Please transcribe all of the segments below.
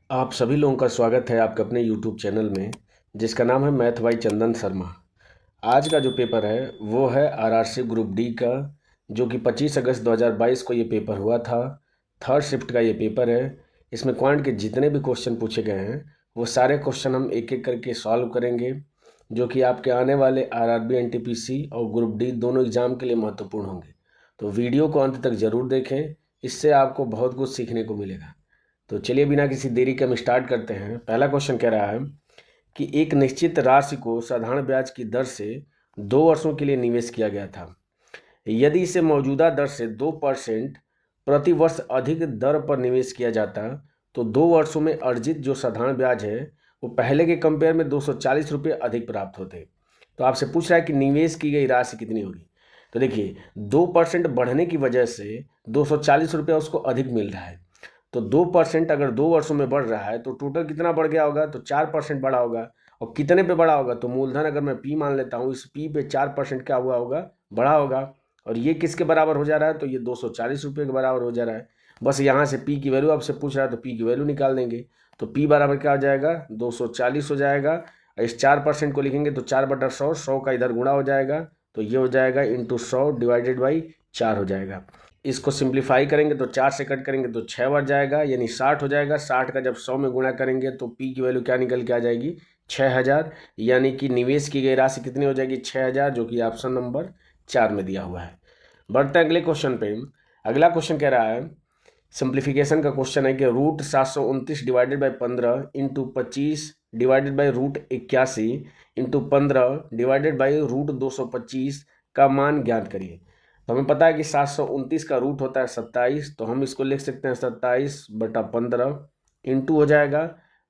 आप सभी लोगों का स्वागत है आपके अपने यूट्यूब चैनल में, जिसका नाम है मैथ बाई चंदन शर्मा। आज का जो पेपर है वो है आरआरसी ग्रुप डी का, जो कि 25 अगस्त 2022 को ये पेपर हुआ था। थर्ड शिफ्ट का ये पेपर है। इसमें क्वांट के जितने भी क्वेश्चन पूछे गए हैं वो सारे क्वेश्चन हम एक एक करके सॉल्व करेंगे, जो कि आपके आने वाले आरआरबी, एनटीपीसी और ग्रुप डी दोनों एग्जाम के लिए महत्वपूर्ण होंगे। तो वीडियो को अंत तक ज़रूर देखें, इससे आपको बहुत कुछ सीखने को मिलेगा। तो चलिए बिना किसी देरी के हम स्टार्ट करते हैं। पहला क्वेश्चन कह रहा है कि एक निश्चित राशि को साधारण ब्याज की दर से 2 वर्षों के लिए निवेश किया गया था। यदि इसे मौजूदा दर से 2% प्रति वर्ष अधिक दर पर निवेश किया जाता तो 2 वर्षों में अर्जित जो साधारण ब्याज है वो पहले के कंपेयर में 240 रुपये अधिक प्राप्त होते। तो आपसे पूछ रहा है कि निवेश की गई राशि कितनी होगी। तो देखिए 2% बढ़ने की वजह से 240 रुपये उसको अधिक मिल रहा है। तो 2% अगर 2 वर्षों में बढ़ रहा है तो टोटल कितना बढ़ गया होगा, तो 4% बढ़ा होगा। और कितने पे बढ़ा होगा, तो मूलधन अगर मैं पी मान लेता हूँ, इस पी पे 4% क्या हुआ होगा, बढ़ा होगा। और ये किसके बराबर हो जा रहा है, तो ये 240 रुपये के बराबर हो जा रहा है। बस यहाँ से पी की वैल्यू आपसे पूछ रहा है तो पी की वैल्यू निकाल देंगे। तो पी बराबर क्या हो जाएगा, 240 हो जाएगा। इस 4% को लिखेंगे तो 4/100, 100 का इधर गुणा हो जाएगा, तो ये हो जाएगा इंटू 100 डिवाइडेड बाई 4 हो जाएगा। इसको सिंप्लीफाई करेंगे तो 4 से कट करेंगे तो 6 बढ़ जाएगा, यानी 60 हो जाएगा। 60 का जब 100 में गुणा करेंगे तो पी की वैल्यू क्या निकल के आ जाएगी, 6000। यानी कि निवेश की गई राशि कितनी हो जाएगी, 6000, जो कि ऑप्शन नंबर 4 में दिया हुआ है। बढ़ते हैं अगले क्वेश्चन पे। अगला क्वेश्चन कह रहा है, सिंप्लीफिकेशन का क्वेश्चन है कि root 729 divided by 15 into 25 divided by root 81 into 15 divided by root 225 का मान ज्ञात करिए। तो हमें पता है कि 729 का रूट होता है 27, तो हम इसको लिख सकते हैं 27/15 इंटू हो जाएगा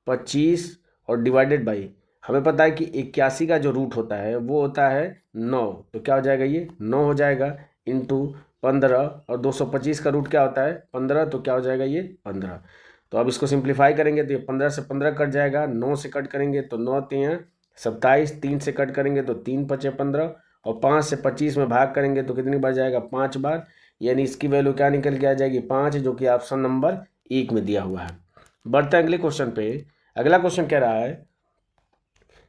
25 और डिवाइडेड बाई, हमें पता है कि 81 का जो रूट होता है वो होता है 9, तो क्या हो जाएगा, ये 9 हो जाएगा इंटू 15। और 225 का रूट क्या होता है 15, तो क्या हो जाएगा ये 15। तो अब इसको सिंप्लीफाई करेंगे तो ये 15 से 15 कट जाएगा, 9 से कट करेंगे तो 9 3 27, 3 से कट करेंगे तो 3 5 15, और 5 से 25 में भाग करेंगे तो कितनी बार जाएगा, 5 बार। यानी इसकी वैल्यू क्या निकल के आ जाएगी, 5, जो कि ऑप्शन नंबर 1 में दिया हुआ है। बढ़ते हैं अगले क्वेश्चन पे। अगला क्वेश्चन कह रहा है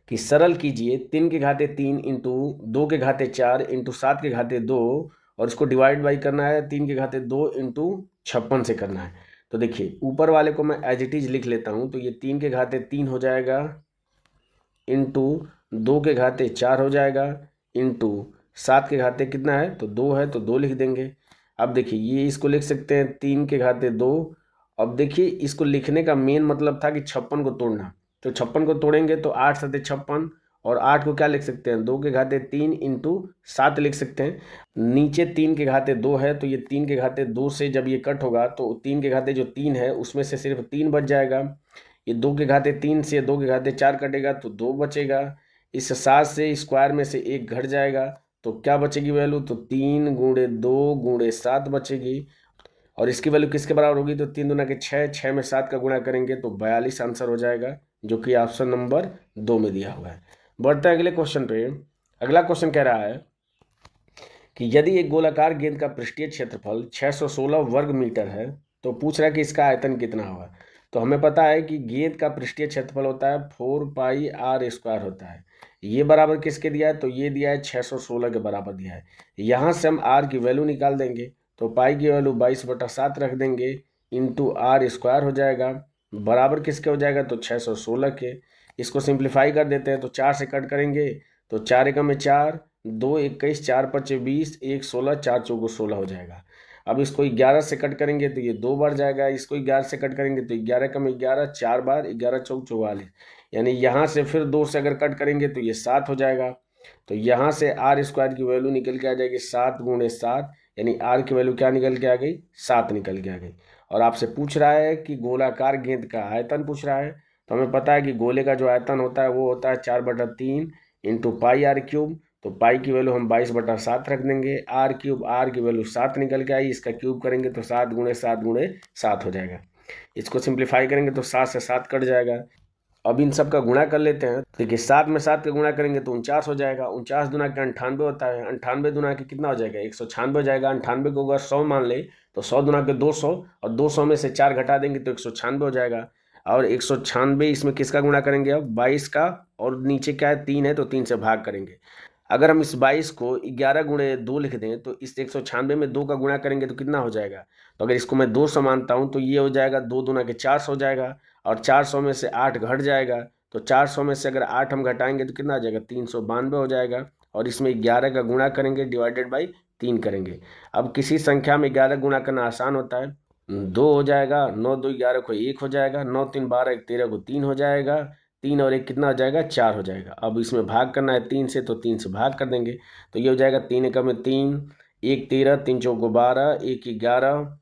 कि सरल कीजिए 3 के घाते 3 इंटू 2 के घाते 4 इंटू 7 के घाते 2, और इसको डिवाइड बाई करना है 3 के घाते 2 इंटू 56 से करना है। तो देखिए ऊपर वाले को मैं एज इट इज लिख लेता हूँ, तो ये 3 के घाते 3 हो जाएगा इंटू 2 के घाते 4 हो जाएगा इंटू 7 के घाते कितना है, तो 2 है, तो 2 लिख देंगे। अब देखिए ये इसको लिख सकते हैं 3 के घाते 2। अब देखिए इसको लिखने का मेन मतलब था कि 56 को तोड़ना, तो 56 को तोड़ेंगे तो 8 7 56, और 8 को क्या लिख सकते हैं, 2 के घाते 3 इंटू 7 लिख सकते हैं। नीचे 3 के घाते 2 है, तो ये 3 के घाते 2 से जब ये कट होगा तो 3 के घाते जो 3 है उसमें से सिर्फ 3 बच जाएगा। ये 2 के घाते 3 से 2 के घाते 4 कटेगा तो 2 बचेगा। इस 7 से स्क्वायर में से 1 घट जाएगा, तो क्या बचेगी वैल्यू, तो 3 गुणे 2 गुणे 7 बचेगी। और इसकी वैल्यू किसके बराबर होगी, तो 3 दूना के 6, 6 में 7 का गुणा करेंगे तो 42 आंसर हो जाएगा, जो कि ऑप्शन नंबर 2 में दिया हुआ है। बढ़ते हैं अगले क्वेश्चन पे। अगला क्वेश्चन कह रहा है कि यदि एक गोलाकार गेंद का पृष्ठीय क्षेत्रफल 616 वर्ग मीटर है, तो पूछ रहा है कि इसका आयतन कितना होगा। तो हमें पता है कि गेंद का पृष्ठीय क्षेत्रफल होता है 4πr² होता है। ये बराबर किसके दिया है, तो ये दिया है 616 के बराबर दिया है। यहाँ से हम r की वैल्यू निकाल देंगे, तो पाई की वैल्यू 22/7 रख देंगे इंटू r² हो जाएगा, बराबर किसके हो जाएगा, तो 616 के। इसको सिंप्लीफाई कर देते हैं तो 4 से कट करेंगे तो 4 एकम में 4, 2 21, 4 5 20, 1 16, 4 चौको 16 हो जाएगा। अब इसको 11 से कट करेंगे तो ये 2 बार जाएगा, इसको 11 से कट करेंगे तो 11 एकम 11, 4 बार, 11 चौक 44। यानी यहाँ से फिर 2 से अगर कट करेंगे तो ये 7 हो जाएगा। तो यहाँ से r² की वैल्यू निकल के आ जाएगी 7 गुणे 7, यानी r की वैल्यू क्या निकल के आ गई, 7 निकल के आ गई। और आपसे पूछ रहा है कि गोलाकार गेंद का आयतन पूछ रहा है, तो हमें पता है कि गोले का जो आयतन होता है वो होता है 4/3 इंटू πr³। तो पाई की वैल्यू हम 22/7 रख देंगे, r³ की वैल्यू 7 निकल के आई, इसका क्यूब करेंगे तो 7 गुणे 7 गुणे 7 हो जाएगा। इसको सिंप्लीफाई करेंगे तो 7 से 7 कट जाएगा। अब इन सब का गुणा कर लेते हैं। देखिए 7 में 7 का गुणा करेंगे तो 49 हो जाएगा। 49 दूना के 98 होता है, 98 दूना के कितना हो जाएगा, 196 हो जाएगा। 98 को अगर 100 मान ले तो 100 दूना के 200, और 200 में से 4 घटा देंगे तो 196 हो जाएगा। और 196 इसमें किसका गुणा करेंगे, अब 22 का, और नीचे क्या है 3 है तो 3 से भाग करेंगे। अगर हम इस 22 को 11 गुणे 2 लिख दें तो इस 196 में 2 का गुणा करेंगे तो कितना हो जाएगा। तो अगर इसको मैं 200 मानता हूँ तो ये हो जाएगा 2 दूना के 400 हो जाएगा, और 400 में से 8 घट जाएगा, तो 400 में से अगर 8 हम घटाएंगे तो कितना आ जाएगा, 392 हो जाएगा। और इसमें 11 का गुणा करेंगे डिवाइडेड बाई 3 करेंगे। अब किसी संख्या में 11 गुणा करना आसान होता है, 2 हो जाएगा, 9 2 11 को 1 हो जाएगा, 9 3 12 1 13 को 3 हो जाएगा, 3 और 1 कितना हो जाएगा, 4 हो जाएगा। अब इसमें भाग करना है 3 से, तो 3 से भाग कर देंगे, तो ये हो जाएगा 3 एकम में 3, 1 13, 3 चौको 12, 1 11,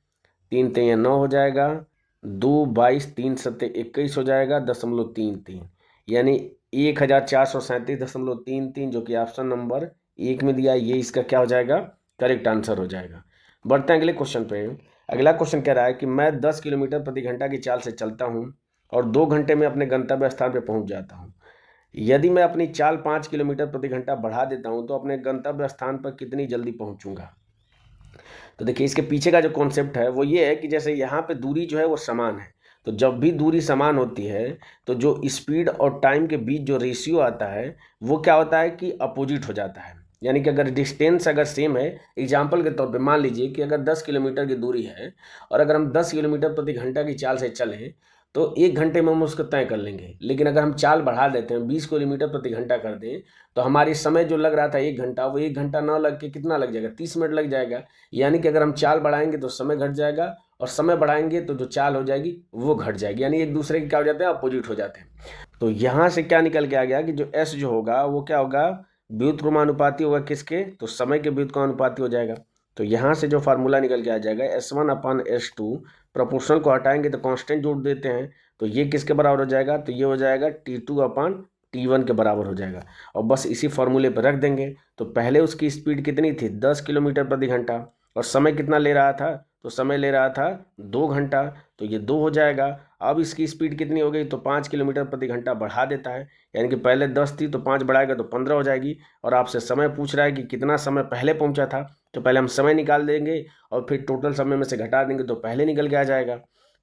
3 3 9 हो जाएगा, 2 22, 3 7 21 हो जाएगा, 0.33, यानी 1437.33, जो कि ऑप्शन नंबर 1 में दिया है, ये इसका क्या हो जाएगा, करेक्ट आंसर हो जाएगा। बढ़ते हैं अगले क्वेश्चन पे। अगला क्वेश्चन कह रहा है कि मैं 10 किलोमीटर प्रति घंटा की चाल से चलता हूँ और 2 घंटे में अपने गंतव्य स्थान पर पहुँच जाता हूँ। यदि मैं अपनी चाल 5 किलोमीटर प्रति घंटा बढ़ा देता हूँ तो अपने गंतव्य स्थान पर कितनी जल्दी पहुँचूंगा। तो देखिए इसके पीछे का जो कॉन्सेप्ट है वो ये है कि जैसे यहाँ पे दूरी जो है वो समान है, तो जब भी दूरी समान होती है तो जो स्पीड और टाइम के बीच जो रेशियो आता है वो क्या होता है कि अपोजिट हो जाता है। यानी कि अगर डिस्टेंस अगर सेम है, एग्जाम्पल के तौर पे मान लीजिए कि अगर 10 किलोमीटर की दूरी है और अगर हम 10 किलोमीटर प्रति घंटा की चाल से चलें तो 1 घंटे में हम उसको तय कर लेंगे। लेकिन अगर हम चाल बढ़ा देते हैं 20 किलोमीटर प्रति घंटा कर दें तो हमारी समय जो लग रहा था 1 घंटा, वो 1 घंटा ना लग के कितना लग जाएगा, 30 मिनट लग जाएगा। यानी कि अगर हम चाल बढ़ाएंगे तो समय घट जाएगा और समय बढ़ाएंगे तो जो चाल हो जाएगी वो घट जाएगी, यानी एक दूसरे के क्या हो जाते हैं, अपोजिट हो जाते हैं। तो यहाँ से क्या निकल के आ गया कि जो एस जो होगा वो क्या होगा, व्युत्क्रमानुपाती होगा किसके, तो समय के व्युत्क्रमानुपाती हो जाएगा। तो यहाँ से जो फार्मूला निकल के आ जाएगा S1/S2, प्रोपोर्शनल को हटाएंगे तो कांस्टेंट जोड़ देते हैं, तो ये किसके बराबर हो जाएगा, तो ये हो जाएगा T2/T1 के बराबर हो जाएगा। और बस इसी फॉर्मूले पर रख देंगे। तो पहले उसकी स्पीड कितनी थी, 10 किलोमीटर प्रति घंटा, और समय कितना ले रहा था, तो समय ले रहा था 2 घंटा, तो ये 2 हो जाएगा। अब इसकी स्पीड कितनी हो गई, तो 5 किलोमीटर प्रति घंटा बढ़ा देता है, यानी कि पहले 10 थी तो 5 बढ़ाएगा तो 15 हो जाएगी। और आपसे समय पूछ रहा है कि कितना समय पहले पहुंचा था, तो पहले हम समय निकाल देंगे और फिर टोटल समय में से घटा देंगे तो पहले निकल के आ जाएगा।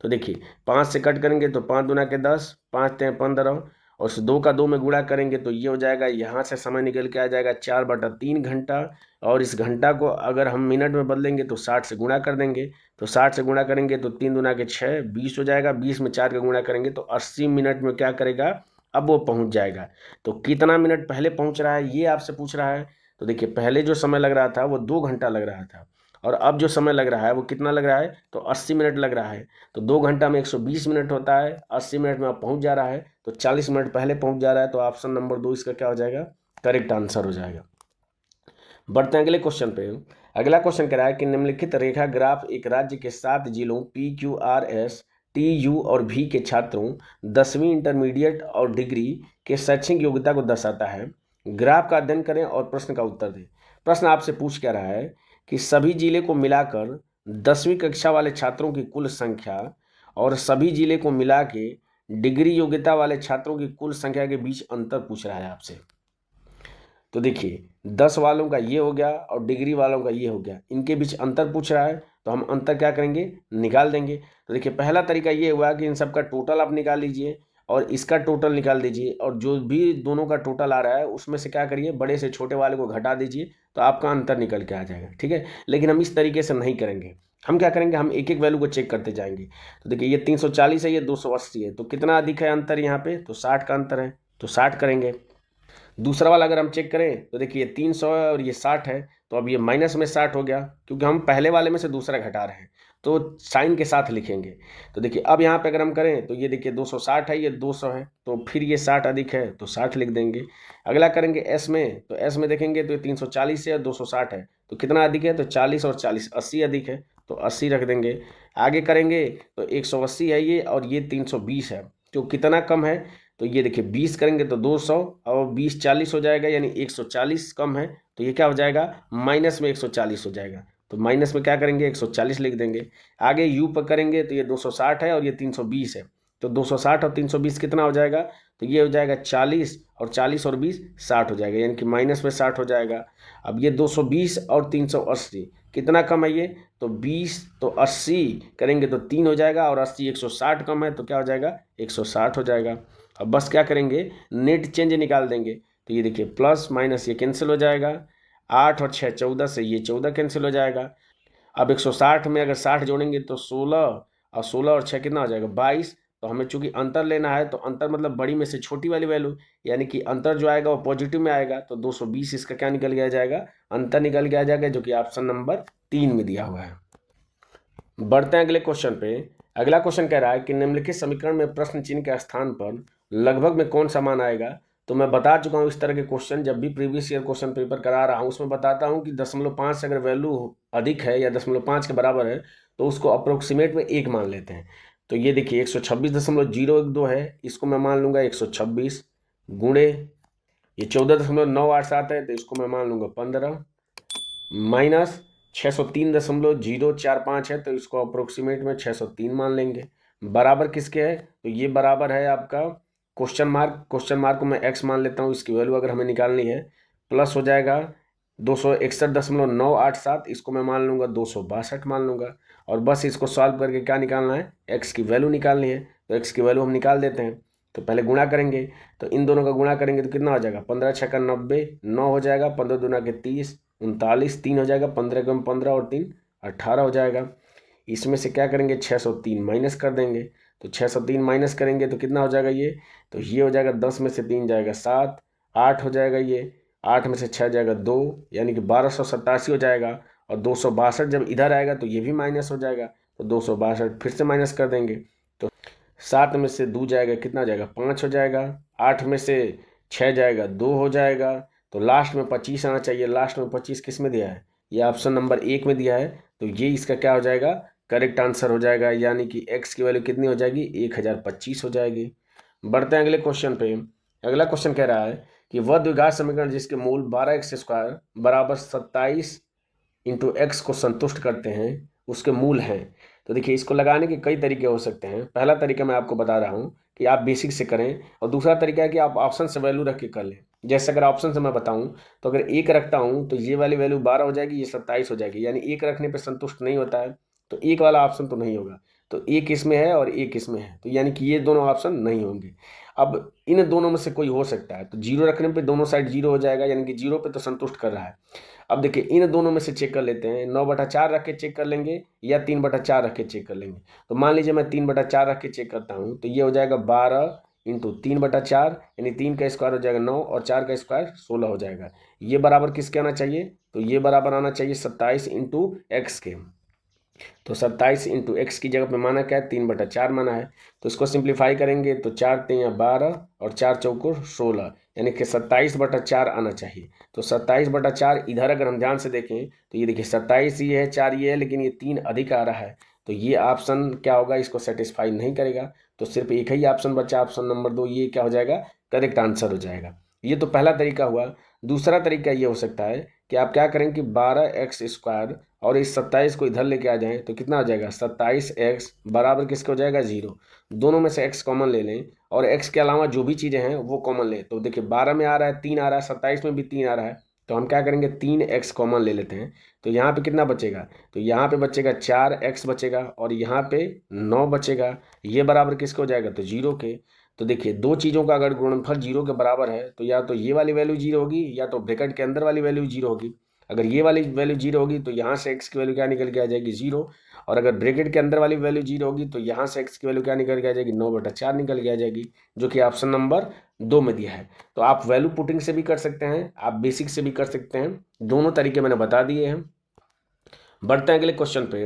तो देखिए 5 से कट करेंगे तो 5 दूना के 10, 5 3 15, और उस 2 का 2 में गुणा करेंगे तो ये हो जाएगा, यहाँ से समय निकल के आ जाएगा 4/3 घंटा। और इस घंटा को अगर हम मिनट में बदलेंगे तो 60 से गुणा कर देंगे, तो 60 से गुणा करेंगे तो 3 दूना के 6, 20 हो जाएगा, 20 में 4 का गुणा करेंगे तो 80 मिनट में क्या करेगा, अब वो पहुंच जाएगा। तो कितना मिनट पहले पहुंच रहा है ये आपसे पूछ रहा है। तो देखिए पहले जो समय लग रहा था वो 2 घंटा लग रहा था, और अब जो समय लग रहा है वो कितना लग रहा है, तो 80 मिनट लग रहा है। तो 2 घंटा में 120 मिनट होता है, 80 मिनट में आप पहुंच जा रहा है, तो 40 मिनट पहले पहुंच जा रहा है। तो ऑप्शन नंबर 2 इसका क्या हो जाएगा, करेक्ट आंसर हो जाएगा। बढ़ते हैं अगले क्वेश्चन पे। अगला क्वेश्चन कह रहा है कि निम्नलिखित रेखा ग्राफ एक राज्य के 7 जिलों PQRS TU और V के छात्रों 10वीं इंटरमीडिएट और डिग्री के शैक्षणिक योग्यता को दर्शाता है। ग्राफ का अध्ययन करें और प्रश्न का उत्तर दें। प्रश्न आपसे पूछ क्या रहा है कि सभी जिले को मिलाकर 10वीं कक्षा वाले छात्रों की कुल संख्या और सभी जिले को मिला के डिग्री योग्यता वाले छात्रों की कुल संख्या के बीच अंतर पूछ रहा है आपसे। तो देखिए 10 वालों का ये हो गया और डिग्री वालों का ये हो गया, इनके बीच अंतर पूछ रहा है, तो हम अंतर क्या करेंगे, निकाल देंगे। तो देखिए पहला तरीका ये हुआ कि इन सब का टोटल आप निकाल लीजिए और इसका टोटल निकाल दीजिए, और जो भी दोनों का टोटल आ रहा है उसमें से क्या करिए, बड़े से छोटे वाले को घटा दीजिए, तो आपका अंतर निकल के आ जाएगा। ठीक है, लेकिन हम इस तरीके से नहीं करेंगे, हम क्या करेंगे, हम एक एक वैल्यू को चेक करते जाएंगे। तो देखिए ये 340 है, ये 280 है, तो कितना अधिक है अंतर यहाँ पे, तो 60 का अंतर है, तो 60 करेंगे। दूसरा वाला अगर हम चेक करें तो देखिए 300 है और ये 60 है, तो अब ये माइनस में 60 हो गया, क्योंकि हम पहले वाले में से दूसरा घटा रहे हैं, तो साइन के साथ लिखेंगे। तो देखिए अब यहाँ पे अगर हम करें तो ये देखिए 260 है, ये 200 है, तो फिर ये 60 अधिक है तो 60 लिख देंगे। अगला करेंगे एस में, तो एस में देखेंगे तो ये 340 है और 260 है, तो कितना अधिक है, तो 40 और 40 80 अधिक है, तो 80 रख देंगे। आगे करेंगे तो 180 है ये, और ये 320 है, तो कितना कम है, तो ये देखिए 20 करेंगे तो 200 और 20 40 हो जाएगा, यानी 140 कम है, तो ये क्या हो जाएगा, माइनस में 140 हो जाएगा, तो माइनस में क्या करेंगे 140 लिख देंगे। आगे यू पर करेंगे तो ये 260 है और ये 320 है, तो 260 और 320 कितना हो जाएगा, तो ये हो जाएगा 40 और 40 और 20 60 हो जाएगा, यानी कि माइनस में 60 हो जाएगा। अब ये 220 और 380 कितना कम है ये, तो 20, तो 80 करेंगे तो 3 हो जाएगा, और 80 160 कम है तो क्या हो जाएगा, 160 हो जाएगा। अब बस क्या करेंगे, नेट चेंज निकाल देंगे। तो ये देखिए प्लस माइनस ये कैंसिल हो जाएगा, 8 और 6 14 से ये 14 कैंसिल हो जाएगा। अब 160 में अगर 60 जोड़ेंगे तो 16, और 16 और 6 कितना हो जाएगा, 22। तो हमें चूंकि अंतर लेना है, तो अंतर मतलब बड़ी में से छोटी वाली वैल्यू, यानी कि अंतर जो आएगा वो पॉजिटिव में आएगा, तो 220 इसका क्या निकल गया जाएगा, अंतर निकल गया जाएगा, जो कि ऑप्शन नंबर 3 में दिया हुआ है। बढ़ते हैं अगले क्वेश्चन पे। अगला क्वेश्चन कह रहा है कि निम्नलिखित समीकरण में प्रश्न चिन्ह के स्थान पर लगभग में कौन सा मान आएगा। तो मैं बता चुका हूँ इस तरह के क्वेश्चन जब भी प्रीवियस ईयर क्वेश्चन पेपर करा रहा हूँ उसमें बताता हूँ कि 0.5 से अगर वैल्यू अधिक है या 0.5 के बराबर है तो उसको अप्रोक्सीमेट में 1 मान लेते हैं। तो ये देखिए 126.012 है, इसको मैं मान लूँगा 126 गुणे ये 14.987 है, तो इसको मैं मान लूँगा 15 माइनस 603.045 है, तो इसको अप्रोक्सीमेट में 603 मान लेंगे। बराबर किसके है, तो ये बराबर है आपका क्वेश्चन मार्क को मैं x मान लेता हूँ, इसकी वैल्यू अगर हमें निकालनी है। प्लस हो जाएगा 261.987, इसको मैं मान लूँगा 262 मान लूँगा। और बस इसको सॉल्व करके क्या निकालना है, x की वैल्यू निकालनी है। तो x की वैल्यू हम निकाल देते हैं। तो पहले गुणा करेंगे, तो इन दोनों का गुणा करेंगे तो कितना हो जाएगा, 15 छक्का 90, 9 हो जाएगा, 15 दूना के 30, 39, 3 हो जाएगा, 15 कम 15 और 3 18 हो जाएगा। इसमें से क्या करेंगे, 603 माइनस कर देंगे। तो 603 माइनस करेंगे तो कितना हो जाएगा ये, तो ये हो जाएगा 10 में से 3 जाएगा 7, 8 हो जाएगा, ये 8 में से 6 जाएगा 2, यानी कि 1287 हो जाएगा। और 262 जब इधर आएगा तो ये भी माइनस हो जाएगा, तो 262 फिर से माइनस कर देंगे। तो 7 में से 2 जाएगा, कितना जाएगा, 5 हो जाएगा। 8 में से 6 जाएगा 2 हो जाएगा। तो लास्ट में 25 आना चाहिए, लास्ट में 25 किस में दिया है, ये ऑप्शन नंबर 1 में दिया है। तो ये इसका क्या हो जाएगा, करेक्ट आंसर हो जाएगा, यानी कि x की वैल्यू कितनी हो जाएगी, 1025 हो जाएगी। बढ़ते हैं अगले क्वेश्चन पे। अगला क्वेश्चन कह रहा है कि वह द्विघात समीकरण जिसके मूल 12x² बराबर 27 इंटू एक्स को संतुष्ट करते हैं उसके मूल हैं। तो देखिए इसको लगाने के कई तरीके हो सकते हैं। पहला तरीका मैं आपको बता रहा हूँ कि आप बेसिक से करें, और दूसरा तरीका है कि आप ऑप्शन से वैल्यू रख के कर लें। जैसे अगर ऑप्शन से मैं बताऊं तो अगर 1 रखता हूं तो ये वाली वैल्यू 12 हो जाएगी, ये 27 हो जाएगी, यानी 1 रखने पे संतुष्ट नहीं होता है, तो 1 वाला ऑप्शन तो नहीं होगा। तो 1 इसमें है और 1 इसमें है, तो यानी कि ये दोनों ऑप्शन नहीं होंगे। अब इन दोनों में से कोई हो सकता है, तो 0 रखने पे दोनों साइड 0 हो जाएगा, यानी कि 0 पे तो संतुष्ट कर रहा है। अब देखिए इन दोनों में से चेक कर लेते हैं, 9/4 रख के चेक कर लेंगे या 3/4 रख के चेक कर लेंगे। तो मान लीजिए मैं 3/4 रख के चेक करता हूँ, तो ये हो जाएगा 12 इंटू 3/4, यानी 3 का स्क्वायर हो जाएगा 9 और 4 का स्क्वायर 16 हो जाएगा। ये बराबर किसके आना चाहिए, तो ये बराबर आना चाहिए 27 इंटू एक्स के। तो 27 इंटू एक्स की जगह पे माना क्या है, 3/4 माना है। तो इसको सिंप्लीफाई करेंगे तो 4 3 12 और 4 चौको 16, यानी कि 27/4 आना चाहिए। तो 27/4 इधर अगर हम ध्यान से देखें तो ये देखिए 27 ये है, 4 ये है, लेकिन ये 3 अधिक आ रहा है, तो ये ऑप्शन क्या होगा, इसको सेटिस्फाई नहीं करेगा। तो सिर्फ एक ही ऑप्शन बचा, ऑप्शन नंबर 2, ये क्या हो जाएगा, करेक्ट आंसर हो जाएगा। ये तो पहला तरीका हुआ। दूसरा तरीका ये हो सकता है कि आप क्या करें कि 12x² और इस 27 को इधर लेके आ जाएं, तो कितना हो जाएगा, 27x बराबर किसके हो जाएगा, 0। दोनों में से x कॉमन ले लें और x के अलावा जो भी चीज़ें हैं वो कॉमन लें। तो देखिए 12 में आ रहा है 3 आ रहा है, 27 में भी 3 आ रहा है, तो हम क्या करेंगे 3x कॉमन ले लेते हैं। तो यहाँ पे कितना बचेगा, तो यहाँ पे बचेगा 4x बचेगा और यहाँ पे 9 बचेगा। ये बराबर किसके हो जाएगा, तो 0 के। तो देखिए दो चीज़ों का अगर गुणनफल 0 के बराबर है तो या तो ये वाली वैल्यू 0 होगी या तो ब्रैकेट के अंदर वाली वैल्यू 0 होगी। अगर ये वाली वैल्यू 0 होगी तो यहाँ से x की वैल्यू क्या निकल के आ जाएगी, 0। और अगर ब्रैकेट के अंदर वाली वैल्यू 0 होगी तो यहाँ से x की वैल्यू क्या निकल के आ जाएगी, 9/4 निकल के आ जाएगी, जो कि ऑप्शन नंबर 2 में दिया है। तो आप वैल्यू पुटिंग से भी कर सकते हैं, आप बेसिक से भी कर सकते हैं, दोनों तरीके मैंने बता दिए हैं। बढ़ते हैं अगले क्वेश्चन पे।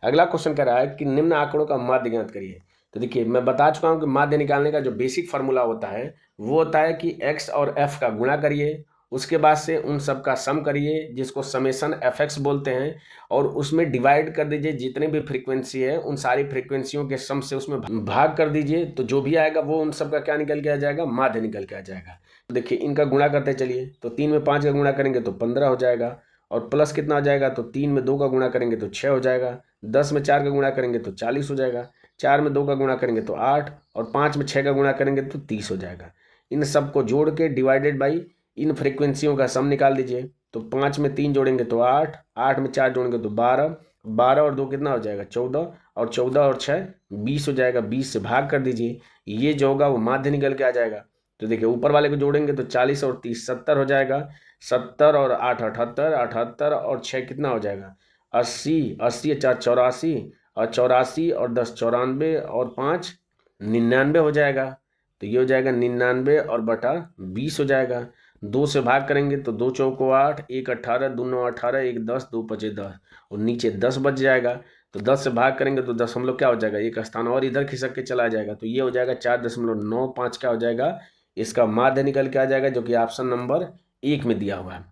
अगला क्वेश्चन कह रहा है कि निम्न आंकड़ों का माध्य ज्ञात करिए। तो देखिए मैं बता चुका हूँ कि माध्य निकालने का जो बेसिक फार्मूला होता है वो होता है कि x और f का गुणा करिए, उसके बाद से उन सब का सम करिए जिसको समेशन fx बोलते हैं, और उसमें डिवाइड कर दीजिए जितने भी फ्रीक्वेंसी है उन सारी फ्रीक्वेंसियों के सम से उसमें भाग कर दीजिए, तो जो भी आएगा वो उन सब का क्या निकल के आ जाएगा, माध्य निकल के आ जाएगा। तो देखिए इनका गुणा करते चलिए, तो 3 में 5 का गुणा करेंगे तो 15 हो जाएगा, और प्लस कितना हो जाएगा, तो 3 में 2 का गुणा करेंगे तो 6 हो जाएगा, 10 में 4 का गुणा करेंगे तो 40 हो जाएगा, 4 में 2 का गुणा करेंगे तो 8, और 5 में 6 का गुणा करेंगे तो 30 हो जाएगा। इन सब को जोड़ के डिवाइडेड बाई इन फ्रीक्वेंसियों का सम निकाल दीजिए। तो 5 में 3 जोड़ेंगे तो 8, 8 में 4 जोड़ेंगे तो 12, 12 और 2 कितना हो जाएगा 14, और 14 और 6 20 हो जाएगा। 20 से भाग कर दीजिए, ये जो होगा वो माध्य निकल के आ जाएगा। तो देखिए ऊपर वाले को जोड़ेंगे तो 40 और 30 70 हो जाएगा। 70 और 8 78, 78 और 6 कितना हो जाएगा 80, 80 4 84, और 84 और 10 94, और 5 99 हो जाएगा। तो ये हो जाएगा 99 और बटा 20 हो जाएगा। 2 से भाग करेंगे तो 2 चौको 8, 1 18, 2 9 18, 1 10, 2 पचे 10, और नीचे 10 बच जाएगा। तो 10 से भाग करेंगे तो दशमलव क्या हो जाएगा, एक स्थान और इधर खिसक के चला जाएगा। तो ये हो जाएगा 4.95 क्या हो जाएगा, इसका माध्य निकल के आ जाएगा, जो कि ऑप्शन नंबर 1 में दिया हुआ है।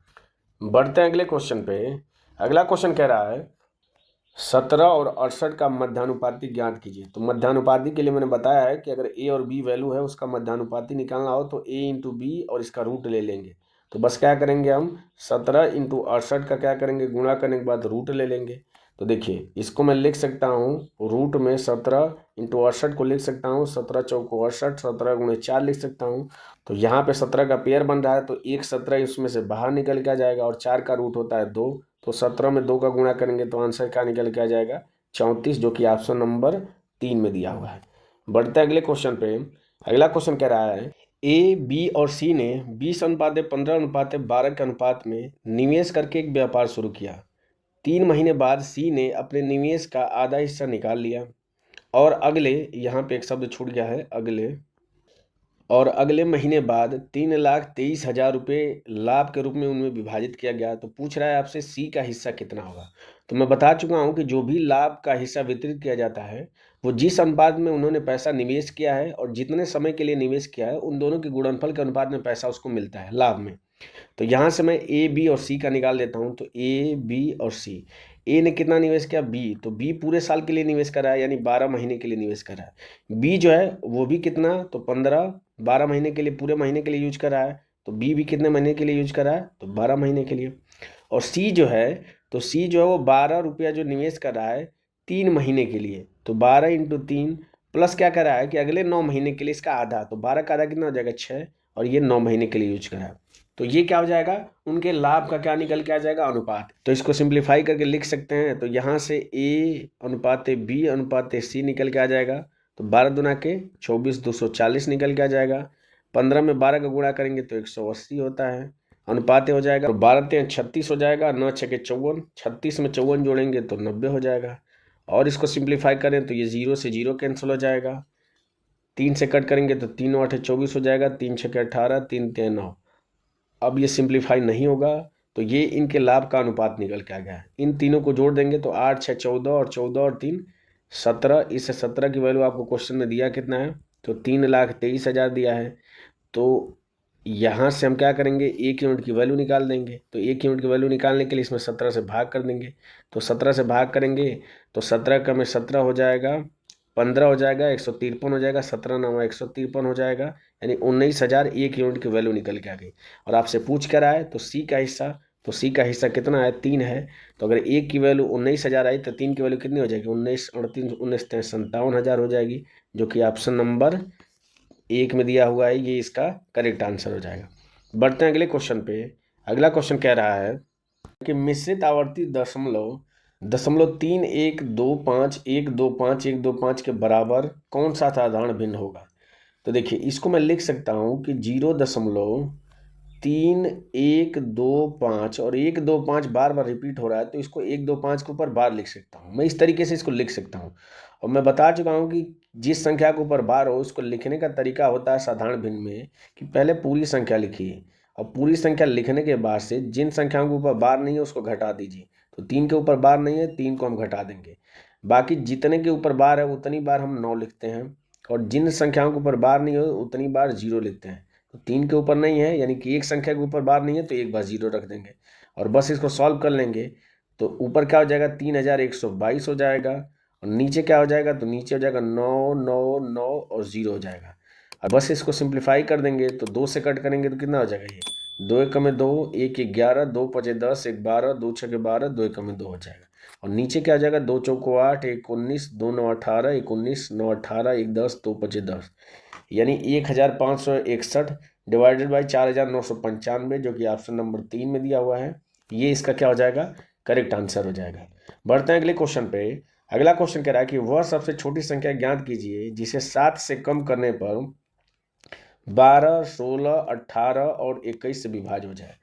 बढ़ते हैं अगले क्वेश्चन पे। अगला क्वेश्चन कह रहा है 17 और 68 का मध्यानुपाती ज्ञात कीजिए। तो मध्यानुपाती के लिए मैंने बताया है कि अगर ए और बी वैल्यू है उसका मध्यानुपाती निकालना हो तो ए इंटू बी और इसका रूट ले लेंगे। तो बस क्या करेंगे हम 17 इंटू 68 का क्या करेंगे, गुणा करने के बाद रूट ले लेंगे। तो देखिए इसको मैं लिख सकता हूँ रूट में 17 इंटू 68 को लिख सकता हूँ 17 चौको 68, 17 गुणे 4 लिख सकता हूँ। तो यहाँ पे 17 का पेयर बन रहा है तो एक 17 इसमें से बाहर निकल के आ जाएगा, और 4 का रूट होता है 2, तो 17 में 2 का गुणा करेंगे तो आंसर क्या निकल के आ जाएगा 34, जो कि ऑप्शन नंबर 3 में दिया हुआ है। बढ़ते हैं अगले क्वेश्चन पे। अगला क्वेश्चन कह रहा है ए बी और सी ने 20:15:12 के अनुपात में निवेश करके एक व्यापार शुरू किया। 3 महीने बाद सी ने अपने निवेश का आधा हिस्सा निकाल लिया, और अगले, यहाँ पे एक शब्द छूट गया है अगले महीने बाद 3,23,000 रुपये लाभ के रूप में उनमें विभाजित किया गया। तो पूछ रहा है आपसे सी का हिस्सा कितना होगा। तो मैं बता चुका हूं कि जो भी लाभ का हिस्सा वितरित किया जाता है वो जिस अनुपात में उन्होंने पैसा निवेश किया है और जितने समय के लिए निवेश किया है उन दोनों के गुणनफल के अनुपात में पैसा उसको मिलता है लाभ में। तो यहाँ से मैं ए बी और सी का निकाल देता हूँ। तो ए बी और सी, ए ने कितना निवेश किया बी, तो बी पूरे साल के लिए निवेश कर रहा है, यानी 12 महीने के लिए निवेश कर रहा है। बी जो है वो भी कितना, तो 15, 12 महीने के लिए, पूरे महीने के लिए यूज कर रहा है। तो बी भी कितने महीने के लिए यूज कर रहा है, तो 12 महीने के लिए। और सी जो है, तो सी जो है वो 12 रुपया जो निवेश कर रहा है 3 महीने के लिए। तो 12 इंटू 3 प्लस क्या कर रहा है कि अगले 9 महीने के लिए इसका आधा, तो 12 का आधा कितना हो जाएगा 6, और ये 9 महीने के लिए यूज कर रहा है। तो ये क्या हो जाएगा, उनके लाभ का क्या निकल के आ जाएगा, अनुपात। तो इसको सिंप्लीफाई करके लिख सकते हैं। तो यहाँ से ए अनुपात बी अनुपात सी निकल के आ जाएगा। तो 12 दूना के 24, 240 निकल के आ जाएगा। 15 में 12 का गुणा करेंगे तो 180 होता है, अनुपात हो जाएगा। तो 12 3 36 हो जाएगा, 9 6 के 54, 36 में 54 जोड़ेंगे तो 90 हो जाएगा। और इसको सिंप्लीफाई करें तो ये 0 से 0 कैंसिल हो जाएगा। 3 से कट करेंगे तो 3 8 24 हो जाएगा, 3 6 के 18, 3 3 9। अब ये सिंप्लीफाई नहीं होगा, तो ये इनके लाभ का अनुपात निकल के आ गया है। इन तीनों को जोड़ देंगे तो 8 6 14, और 14 और 3 17। इस 17 की वैल्यू आपको क्वेश्चन में दिया कितना है, तो 3,23,000 दिया है। तो यहाँ से हम क्या करेंगे, एक यूनिट की वैल्यू निकाल देंगे। तो एक यूनिट की वैल्यू निकालने के लिए इसमें 17 से भाग कर देंगे। तो 17 से भाग करेंगे तो 17 का में 17 हो जाएगा, 15 हो जाएगा, 153 हो जाएगा, 17 9 153 हो जाएगा, यानी 19,000 एक यूनिट की वैल्यू निकल के आ गई। और आपसे पूछ कर आए तो सी का हिस्सा, तो सी का हिस्सा कितना है, 3 है। तो अगर एक की वैल्यू 19,000 आई तो 3 की वैल्यू कितनी हो जाएगी, 19 38 19 57,000 हो जाएगी, जो कि ऑप्शन नंबर 1 में दिया हुआ है। ये इसका करेक्ट आंसर हो जाएगा। बढ़ते हैं अगले क्वेश्चन पे। अगला क्वेश्चन कह रहा है कि मिश्रित आवर्ती दशमलव 3.125 के बराबर कौन सा साधारण भिन्न होगा। तो देखिए इसको मैं लिख सकता हूँ कि 0.3125 और 125 बार बार रिपीट हो रहा है, तो इसको 125 के ऊपर बार लिख सकता हूँ। मैं इस तरीके से इसको लिख सकता हूँ। और मैं बता चुका हूँ कि जिस संख्या के ऊपर बार हो उसको लिखने का तरीका होता है साधारण भिन्न में कि पहले पूरी संख्या लिखिए, और पूरी संख्या लिखने के बाद से जिन संख्याओं के ऊपर बार नहीं है उसको घटा दीजिए। तो 3 के ऊपर बार नहीं है, 3 को हम घटा देंगे। बाकी जितने के ऊपर बार है उतनी बार हम 9 लिखते हैं, और जिन संख्याओं के ऊपर बार नहीं हो उतनी बार 0 लिखते हैं। तो 3 के ऊपर नहीं है, यानी कि एक संख्या के ऊपर बार नहीं है तो एक बार 0 रख देंगे, और बस इसको सॉल्व कर लेंगे। तो ऊपर क्या हो जाएगा, 3,122 हो जाएगा, और नीचे क्या हो जाएगा, तो नीचे हो जाएगा 9 9 9 और 0 हो जाएगा। और बस इसको सिंप्लीफाई कर देंगे तो 2 से कट करेंगे तो कितना हो जाएगा, ये 2 1 में 2, 1 11, 2 5 10, 1 12, 2 6 12, 2 1 में 2 हो जाएगा। और नीचे क्या हो जाएगा, 2 चौको 8, 1 19, 2 9 18, 1 19, 9 18, 1 10, 2 5 10, यानी 1,561 डिवाइडेड बाई 4,995, जो कि ऑप्शन नंबर 3 में दिया हुआ है। ये इसका क्या हो जाएगा, करेक्ट आंसर हो जाएगा। बढ़ते हैं अगले क्वेश्चन पे। अगला क्वेश्चन कह रहा है कि वह सबसे छोटी संख्या ज्ञात कीजिए जिसे 7 से कम करने पर 12, 16, 18 और 21 से विभाज्य हो जाए।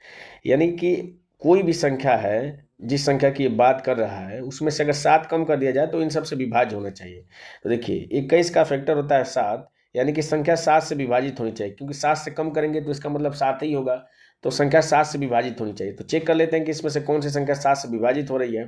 यानी कि कोई भी संख्या है, जिस संख्या की बात कर रहा है उसमें से अगर 7 कम कर दिया जाए तो इन सब से विभाज्य होना चाहिए। तो देखिए 21 का फैक्टर होता है 7, यानी कि संख्या 7 से विभाजित होनी चाहिए, क्योंकि 7 से कम करेंगे तो इसका मतलब 7 ही होगा। तो संख्या 7 से विभाजित होनी चाहिए। तो चेक कर लेते हैं कि इसमें से कौन सी संख्या 7 से विभाजित हो रही है।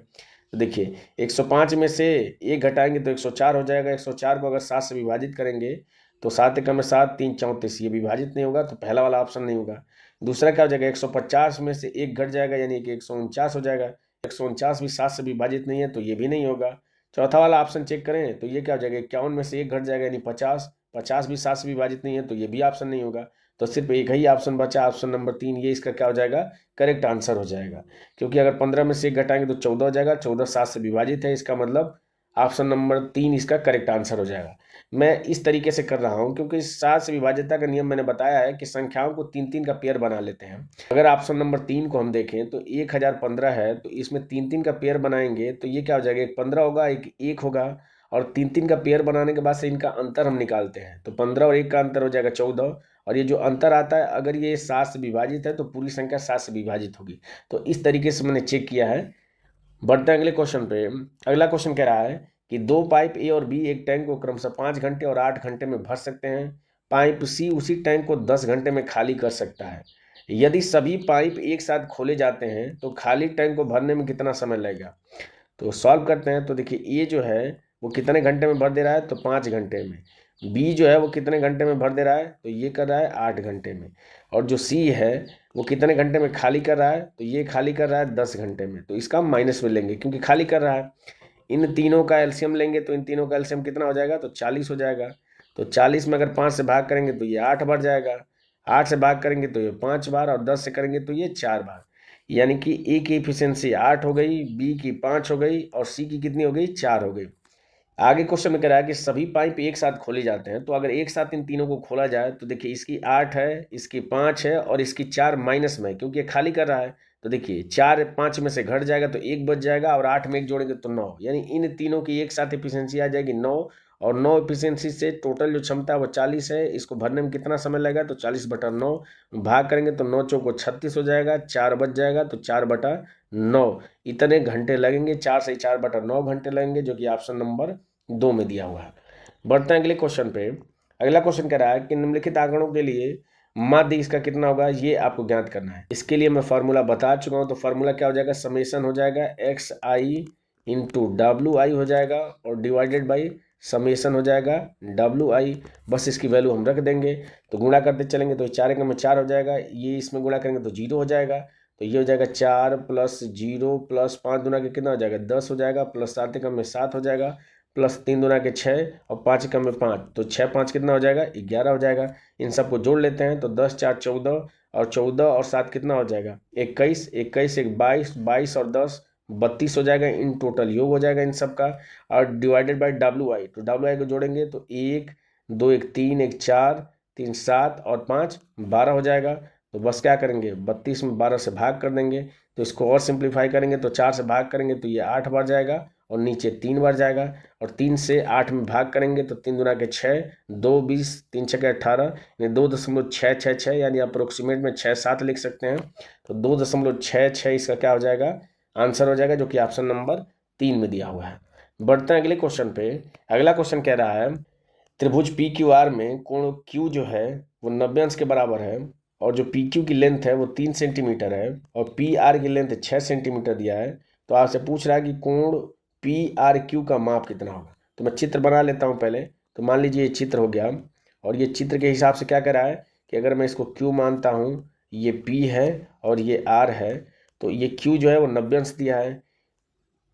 तो देखिए 105 में से 1 घटाएंगे तो 104 हो जाएगा। 104 को अगर 7 से विभाजित करेंगे तो 7 एकम में 7, 3 34, ये विभाजित नहीं होगा, तो पहला वाला ऑप्शन नहीं होगा। दूसरा क्या हो जाएगा, 150 में से 1 घट जाएगा, यानी कि 149 हो जाएगा। 149 भी 7 से विभाजित नहीं है, तो ये भी नहीं होगा। चौथा वाला ऑप्शन चेक करें तो ये क्या हो जाएगा, 51 में से 1 घट जाएगा, यानी 50। 50 भी 7 से विभाजित नहीं है, तो ये भी ऑप्शन नहीं होगा। तो सिर्फ एक ही ऑप्शन बचा, ऑप्शन नंबर 3, ये इसका क्या हो जाएगा, करेक्ट आंसर हो जाएगा। क्योंकि अगर 15 में से 1 घटाएंगे तो 14 हो जाएगा। 14 7 से विभाजित है, इसका मतलब ऑप्शन नंबर 3 इसका करेक्ट आंसर हो जाएगा। मैं इस तरीके से कर रहा हूं क्योंकि 7 से विभाज्यता का नियम मैंने बताया है कि संख्याओं को 3-3 का पेयर बना लेते हैं। अगर ऑप्शन नंबर 3 को हम देखें तो 1015 है, तो इसमें 3-3 का पेयर बनाएंगे तो ये क्या हो जाएगा, एक 15 होगा, एक 1 होगा। और 3-3 का पेयर बनाने के बाद से इनका अंतर हम निकालते हैं, तो 15 और 1 का अंतर हो जाएगा 14। और ये जो अंतर आता है, अगर ये 7 से विभाजित है तो पूरी संख्या 7 से विभाजित होगी। तो इस तरीके से मैंने चेक किया है। बढ़ते हैं अगले क्वेश्चन पे। अगला क्वेश्चन कह रहा है कि 2 पाइप ए और बी एक टैंक को क्रमशः 5 घंटे और 8 घंटे में भर सकते हैं। पाइप सी उसी टैंक को 10 घंटे में खाली कर सकता है। यदि सभी पाइप एक साथ खोले जाते हैं तो खाली टैंक को भरने में कितना समय लगेगा। तो सॉल्व करते हैं। तो देखिए ए जो है वो कितने घंटे में भर दे रहा है, तो 5 घंटे में। बी जो है वो कितने घंटे में भर दे रहा है, तो ये कर रहा है 8 घंटे में। और जो सी है वो कितने घंटे में खाली कर रहा है, तो ये खाली कर रहा है 10 घंटे में। तो इसका माइनस में लेंगे क्योंकि खाली कर रहा है। इन तीनों का एलसीएम लेंगे तो इन तीनों का एलसीएम कितना हो जाएगा, तो 40 हो जाएगा। तो 40 में अगर 5 से भाग करेंगे तो ये 8 बार जाएगा। 8 से भाग करेंगे तो ये 5 बार, और 10 से करेंगे तो ये 4 बार। यानी कि ए की इफिशियंसी 8 हो गई, बी की 5 हो गई, और सी की कितनी हो गई, 4 हो गई। आगे क्वेश्चन में कह रहा है कि सभी पाइप एक साथ खोले जाते हैं, तो अगर एक साथ इन तीनों को खोला जाए तो देखिए इसकी 8 है, इसकी 5 है, और इसकी 4 माइनस में है क्योंकि ये खाली कर रहा है। तो देखिए 4 5 में से घट जाएगा तो 1 बच जाएगा, और 8 में 1 जोड़ेंगे तो 9, यानी इन तीनों की एक साथ एफिशिएंसी आ जाएगी 9। और 9 एफिशिएंसी से टोटल जो क्षमता है वो 40 है। इसको भरने में कितना समय लगेगा, तो 40/9 भाग करेंगे तो 9 चौको 36 हो जाएगा, 4 बच जाएगा, तो 4/9 इतने घंटे लगेंगे। 4 से 4/9 घंटे लगेंगे, जो कि ऑप्शन नंबर 2 में दिया हुआ है। बढ़ते हैं अगले क्वेश्चन पे। अगला क्वेश्चन कह रहा है कि निम्नलिखित आंकड़ों के लिए माध्य इसका कितना होगा, ये आपको ज्ञात करना है। इसके लिए मैं फार्मूला बता चुका हूँ। तो फार्मूला क्या हो जाएगा, समेशन हो जाएगा XI इंटू WI हो जाएगा, और डिवाइडेड बाई समेशन हो जाएगा WI। बस इसकी वैल्यू हम रख देंगे, तो गुणा करते चलेंगे तो 4 एकम में 4 हो जाएगा। ये इसमें गुणा करेंगे तो 0 हो जाएगा। तो ये हो जाएगा 4 + 0 + 5 दूना के कितना हो जाएगा, 10 हो जाएगा, प्लस 7 एकम में 7 हो जाएगा, प्लस 3 दूना के 6, और 5 एकम में 5, तो 6 5 कितना हो जाएगा, 11 हो जाएगा। इन सबको जोड़ लेते हैं तो 10 4 14, और 14 और 7 कितना हो जाएगा, 21, 21 1 22, 22 और 10 32 हो जाएगा। इन टोटल योग हो जाएगा इन सब का, और डिवाइडेड बाई WI। तो WI को जोड़ेंगे तो 1 2 1 3 1 4 3 7 और 5 12 हो जाएगा। तो बस क्या करेंगे, 32 में 12 से भाग कर देंगे। तो इसको और सिंप्लीफाई करेंगे तो 4 से भाग करेंगे तो ये 8 बार जाएगा, और नीचे 3 बार जाएगा। और 3 से 8 में भाग करेंगे तो 3 दूना के 6, 2 20, 3 6 18, यानी 2.666, यानी अप्रोक्सीमेट में 6 7 लिख सकते हैं। तो 2.66 इसका क्या हो जाएगा, आंसर हो जाएगा, जो कि ऑप्शन नंबर 3 में दिया हुआ है। बढ़ते हैं अगले क्वेश्चन पे। अगला क्वेश्चन कह रहा है त्रिभुज PQR में कोण Q जो है वो 90 अंश के बराबर है, और जो PQ की लेंथ है वो 3 सेंटीमीटर है, और PR की लेंथ 6 सेंटीमीटर दिया है। तो आपसे पूछ रहा है कि कोण PRQ का माप कितना होगा। तो मैं चित्र बना लेता हूँ पहले। तो मान लीजिए ये चित्र हो गया, और ये चित्र के हिसाब से क्या कह रहा है कि अगर मैं इसको Q मानता हूँ, ये P है और ये R है, तो ये Q जो है वो 90 अंश दिया है।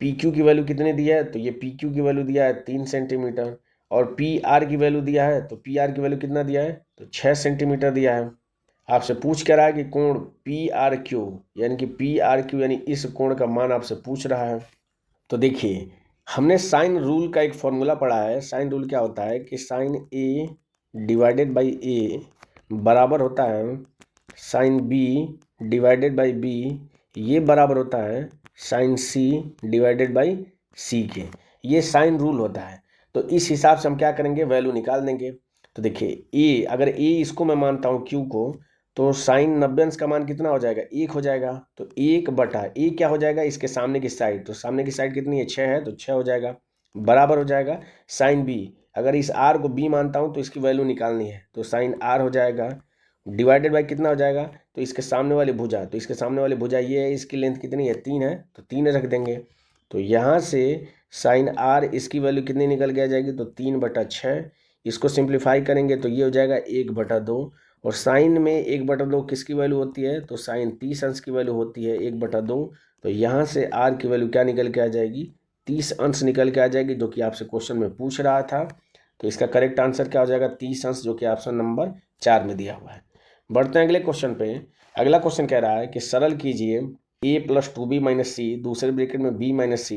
PQ की वैल्यू कितनी दी है, तो ये PQ की वैल्यू दिया है 3 सेंटीमीटर, और PR की वैल्यू दिया है, तो PR की वैल्यू कितना दिया है, तो 6 सेंटीमीटर दिया है। आपसे पूछ क्या रहा है कि कोण PRQ, यानी कि PRQ यानी इस कोण का मान आपसे पूछ रहा है। तो देखिए हमने साइन रूल का एक फॉर्मूला पढ़ा है। साइन रूल क्या होता है कि sine A divided by A बराबर होता है sine B divided by B ये बराबर होता है sine C divided by C के। ये साइन रूल होता है। तो इस हिसाब से हम क्या करेंगे, वैल्यू निकाल देंगे। तो देखिए ए, अगर ए इसको मैं मानता हूँ क्यू को, तो साइन 90 अंश का मान कितना हो जाएगा, 1 हो जाएगा। तो 1 बटा ए क्या हो जाएगा, इसके सामने की साइड, तो सामने की साइड कितनी है, 6 है, तो 6 हो जाएगा। बराबर हो जाएगा साइन बी, अगर इस आर को बी मानता हूँ तो इसकी वैल्यू निकालनी है, तो साइन आर हो जाएगा डिवाइडेड बाई कितना हो जाएगा, तो इसके सामने वाली भुजा, तो इसके सामने वाली भुजा ये है, इसकी लेंथ कितनी है, 3 है, तो 3 रख देंगे। तो यहाँ से साइन आर इसकी वैल्यू कितनी निकल के आ जाएगी, तो 3/6। इसको सिंप्लीफाई करेंगे तो ये हो जाएगा 1/2। और साइन में 1/2 किसकी वैल्यू होती है, तो साइन 30 अंश की वैल्यू होती है 1/2। तो यहाँ से आर की वैल्यू क्या निकल के आ जाएगी, 30 अंश निकल के आ जाएगी, जो कि आपसे क्वेश्चन में पूछ रहा था। तो इसका करेक्ट आंसर क्या हो जाएगा, 30 अंश, जो कि ऑप्शन नंबर 4 में दिया हुआ है। बढ़ते हैं अगले क्वेश्चन पे। अगला क्वेश्चन कह रहा है कि सरल कीजिए a + 2b - c दूसरे ब्रैकेट में b - c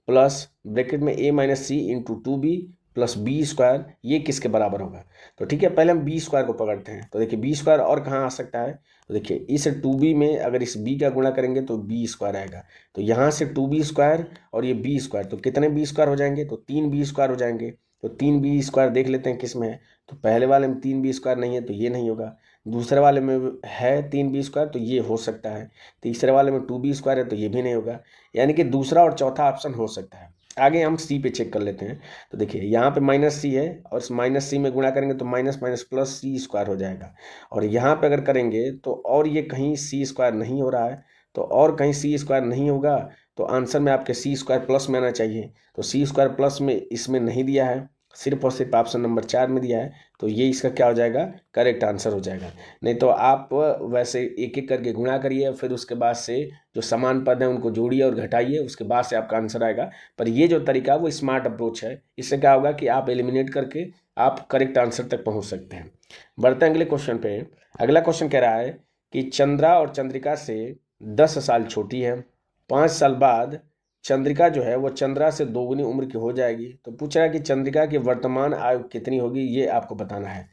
प्लस ब्रैकेट में a - c into 2b plus b² ये किसके बराबर होगा। तो ठीक है, पहले हम b² को पकड़ते हैं। तो देखिए b² और कहाँ आ सकता है, तो देखिए इस 2b में अगर इस b का गुणा करेंगे तो b² आएगा। तो यहाँ से 2b² और ये b², तो कितने b² हो जाएंगे, तो 3b² हो जाएंगे। तो 3b² देख लेते हैं किस में है। तो पहले वाले में 3b² नहीं है, तो ये नहीं होगा। दूसरे वाले में है 3b², तो ये हो सकता है। तीसरे वाले में 2b² है, तो ये भी नहीं होगा। यानी कि दूसरा और चौथा ऑप्शन हो सकता है। आगे हम सी पे चेक कर लेते हैं। तो देखिए यहाँ पे -c है, और इस -c में गुणा करेंगे तो माइनस माइनस प्लस c² हो जाएगा। और यहाँ पे अगर करेंगे तो और ये कहीं c² नहीं हो रहा है, तो और कहीं c² नहीं होगा, तो आंसर में आपके c² प्लस में आना चाहिए। तो c² प्लस में इसमें नहीं दिया है, सिर्फ और सिर्फ ऑप्शन नंबर 4 में दिया है। तो ये इसका क्या हो जाएगा, करेक्ट आंसर हो जाएगा। नहीं तो आप वैसे एक एक करके गुणा करिए, फिर उसके बाद से जो समान पद हैं उनको जोड़िए और घटाइए, उसके बाद से आपका आंसर आएगा। पर ये जो तरीका है वो स्मार्ट अप्रोच है। इससे क्या होगा कि आप एलिमिनेट करके आप करेक्ट आंसर तक पहुँच सकते हैं। बढ़ते हैं अगले क्वेश्चन पे। अगला क्वेश्चन कह रहा है कि चंद्रा और चंद्रिका से 10 साल छोटी है। 5 साल बाद चंद्रिका जो है वो चंद्रा से 2 गुनी उम्र की हो जाएगी। तो पूछ रहा है कि चंद्रिका की वर्तमान आयु कितनी होगी, ये आपको बताना है।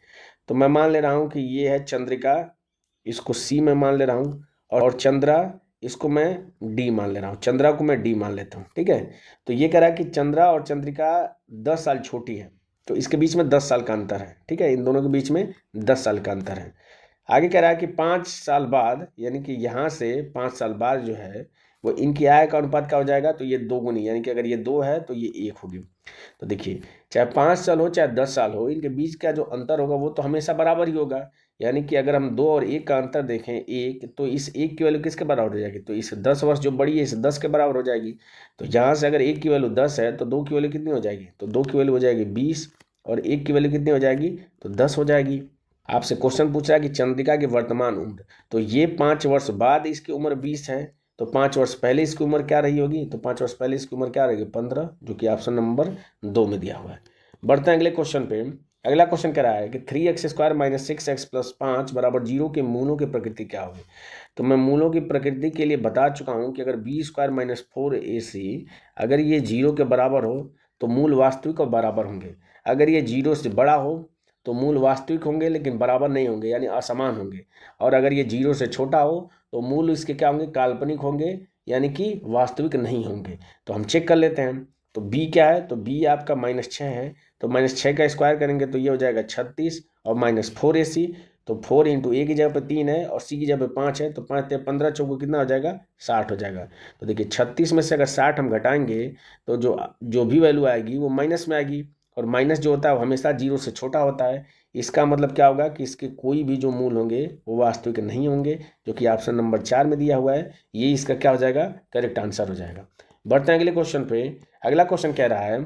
तो मैं मान ले रहा हूँ कि ये है चंद्रिका, इसको सी में मान ले रहा हूँ, और चंद्रा इसको मैं डी मान ले रहा हूँ, चंद्रा को मैं डी मान लेता हूँ, ठीक है। तो ये कह रहा है कि चंद्रा और चंद्रिका 10 साल छोटी है, तो इसके बीच में 10 साल का अंतर है, ठीक है, इन दोनों के बीच में 10 साल का अंतर है। आगे कह रहा है कि 5 साल बाद, यानी कि यहाँ से 5 साल बाद जो है वो इनकी आय का अनुपात क्या हो जाएगा, तो ये 2 गुनी, यानी कि अगर ये 2 है तो ये 1 होगी। तो देखिए चाहे 5 साल हो चाहे 10 साल हो, इनके बीच का जो अंतर होगा वो तो हमेशा बराबर ही होगा। यानी कि अगर हम 2 और 1 का अंतर देखें 1, तो इस 1 की वैल्यू किसके बराबर हो जाएगी, तो इस 10 वर्ष जो बड़ी है इस 10 के बराबर हो जाएगी। तो यहाँ से अगर 1 की वैल्यू 10 है तो 2 की वैल्यू कितनी हो जाएगी, तो 2 की वैल्यू हो जाएगी 20, और 1 की वैल्यू कितनी हो जाएगी, तो 10 हो जाएगी। आपसे क्वेश्चन पूछ रहा है कि चंद्रिका की वर्तमान उम्र, तो ये 5 वर्ष बाद इसकी उम्र 20 है, तो 5 वर्ष पहले इसकी उम्र क्या रही होगी, तो 5 वर्ष पहले इसकी उम्र क्या रहेगी, 15, जो कि ऑप्शन नंबर 2 में दिया हुआ है। बढ़ते हैं अगले क्वेश्चन पे। अगला क्वेश्चन कह रहा है कि 3x² - 6x + 5 = 0 के मूलों की प्रकृति क्या होगी। तो मैं मूलों की प्रकृति के लिए बता चुका हूँ कि अगर b² - 4ac अगर ये 0 के बराबर हो तो मूल वास्तविक और बराबर होंगे। अगर ये 0 से बड़ा हो तो मूल वास्तविक होंगे लेकिन बराबर नहीं होंगे, यानी असमान होंगे। और अगर ये 0 से छोटा हो तो मूल इसके क्या होंगे, काल्पनिक होंगे, यानी कि वास्तविक नहीं होंगे। तो हम चेक कर लेते हैं। तो b क्या है, तो b आपका -6 है, तो -6 का स्क्वायर करेंगे तो ये हो जाएगा 36, और -4ac, तो 4 × a की जगह पे 3 है और c की जगह पे 5 है, तो 5 × 15 चौको कितना हो जाएगा, 60 हो जाएगा। तो देखिए 36 में से अगर 60 हम घटाएंगे तो जो भी वैल्यू आएगी वो माइनस में आएगी, और माइनस जो होता है वो हमेशा 0 से छोटा होता है। इसका मतलब क्या होगा कि इसके कोई भी जो मूल होंगे वो वास्तविक नहीं होंगे, जो कि ऑप्शन नंबर 4 में दिया हुआ है। ये इसका क्या हो जाएगा, करेक्ट आंसर हो जाएगा। बढ़ते हैं अगले क्वेश्चन पे। अगला क्वेश्चन कह रहा है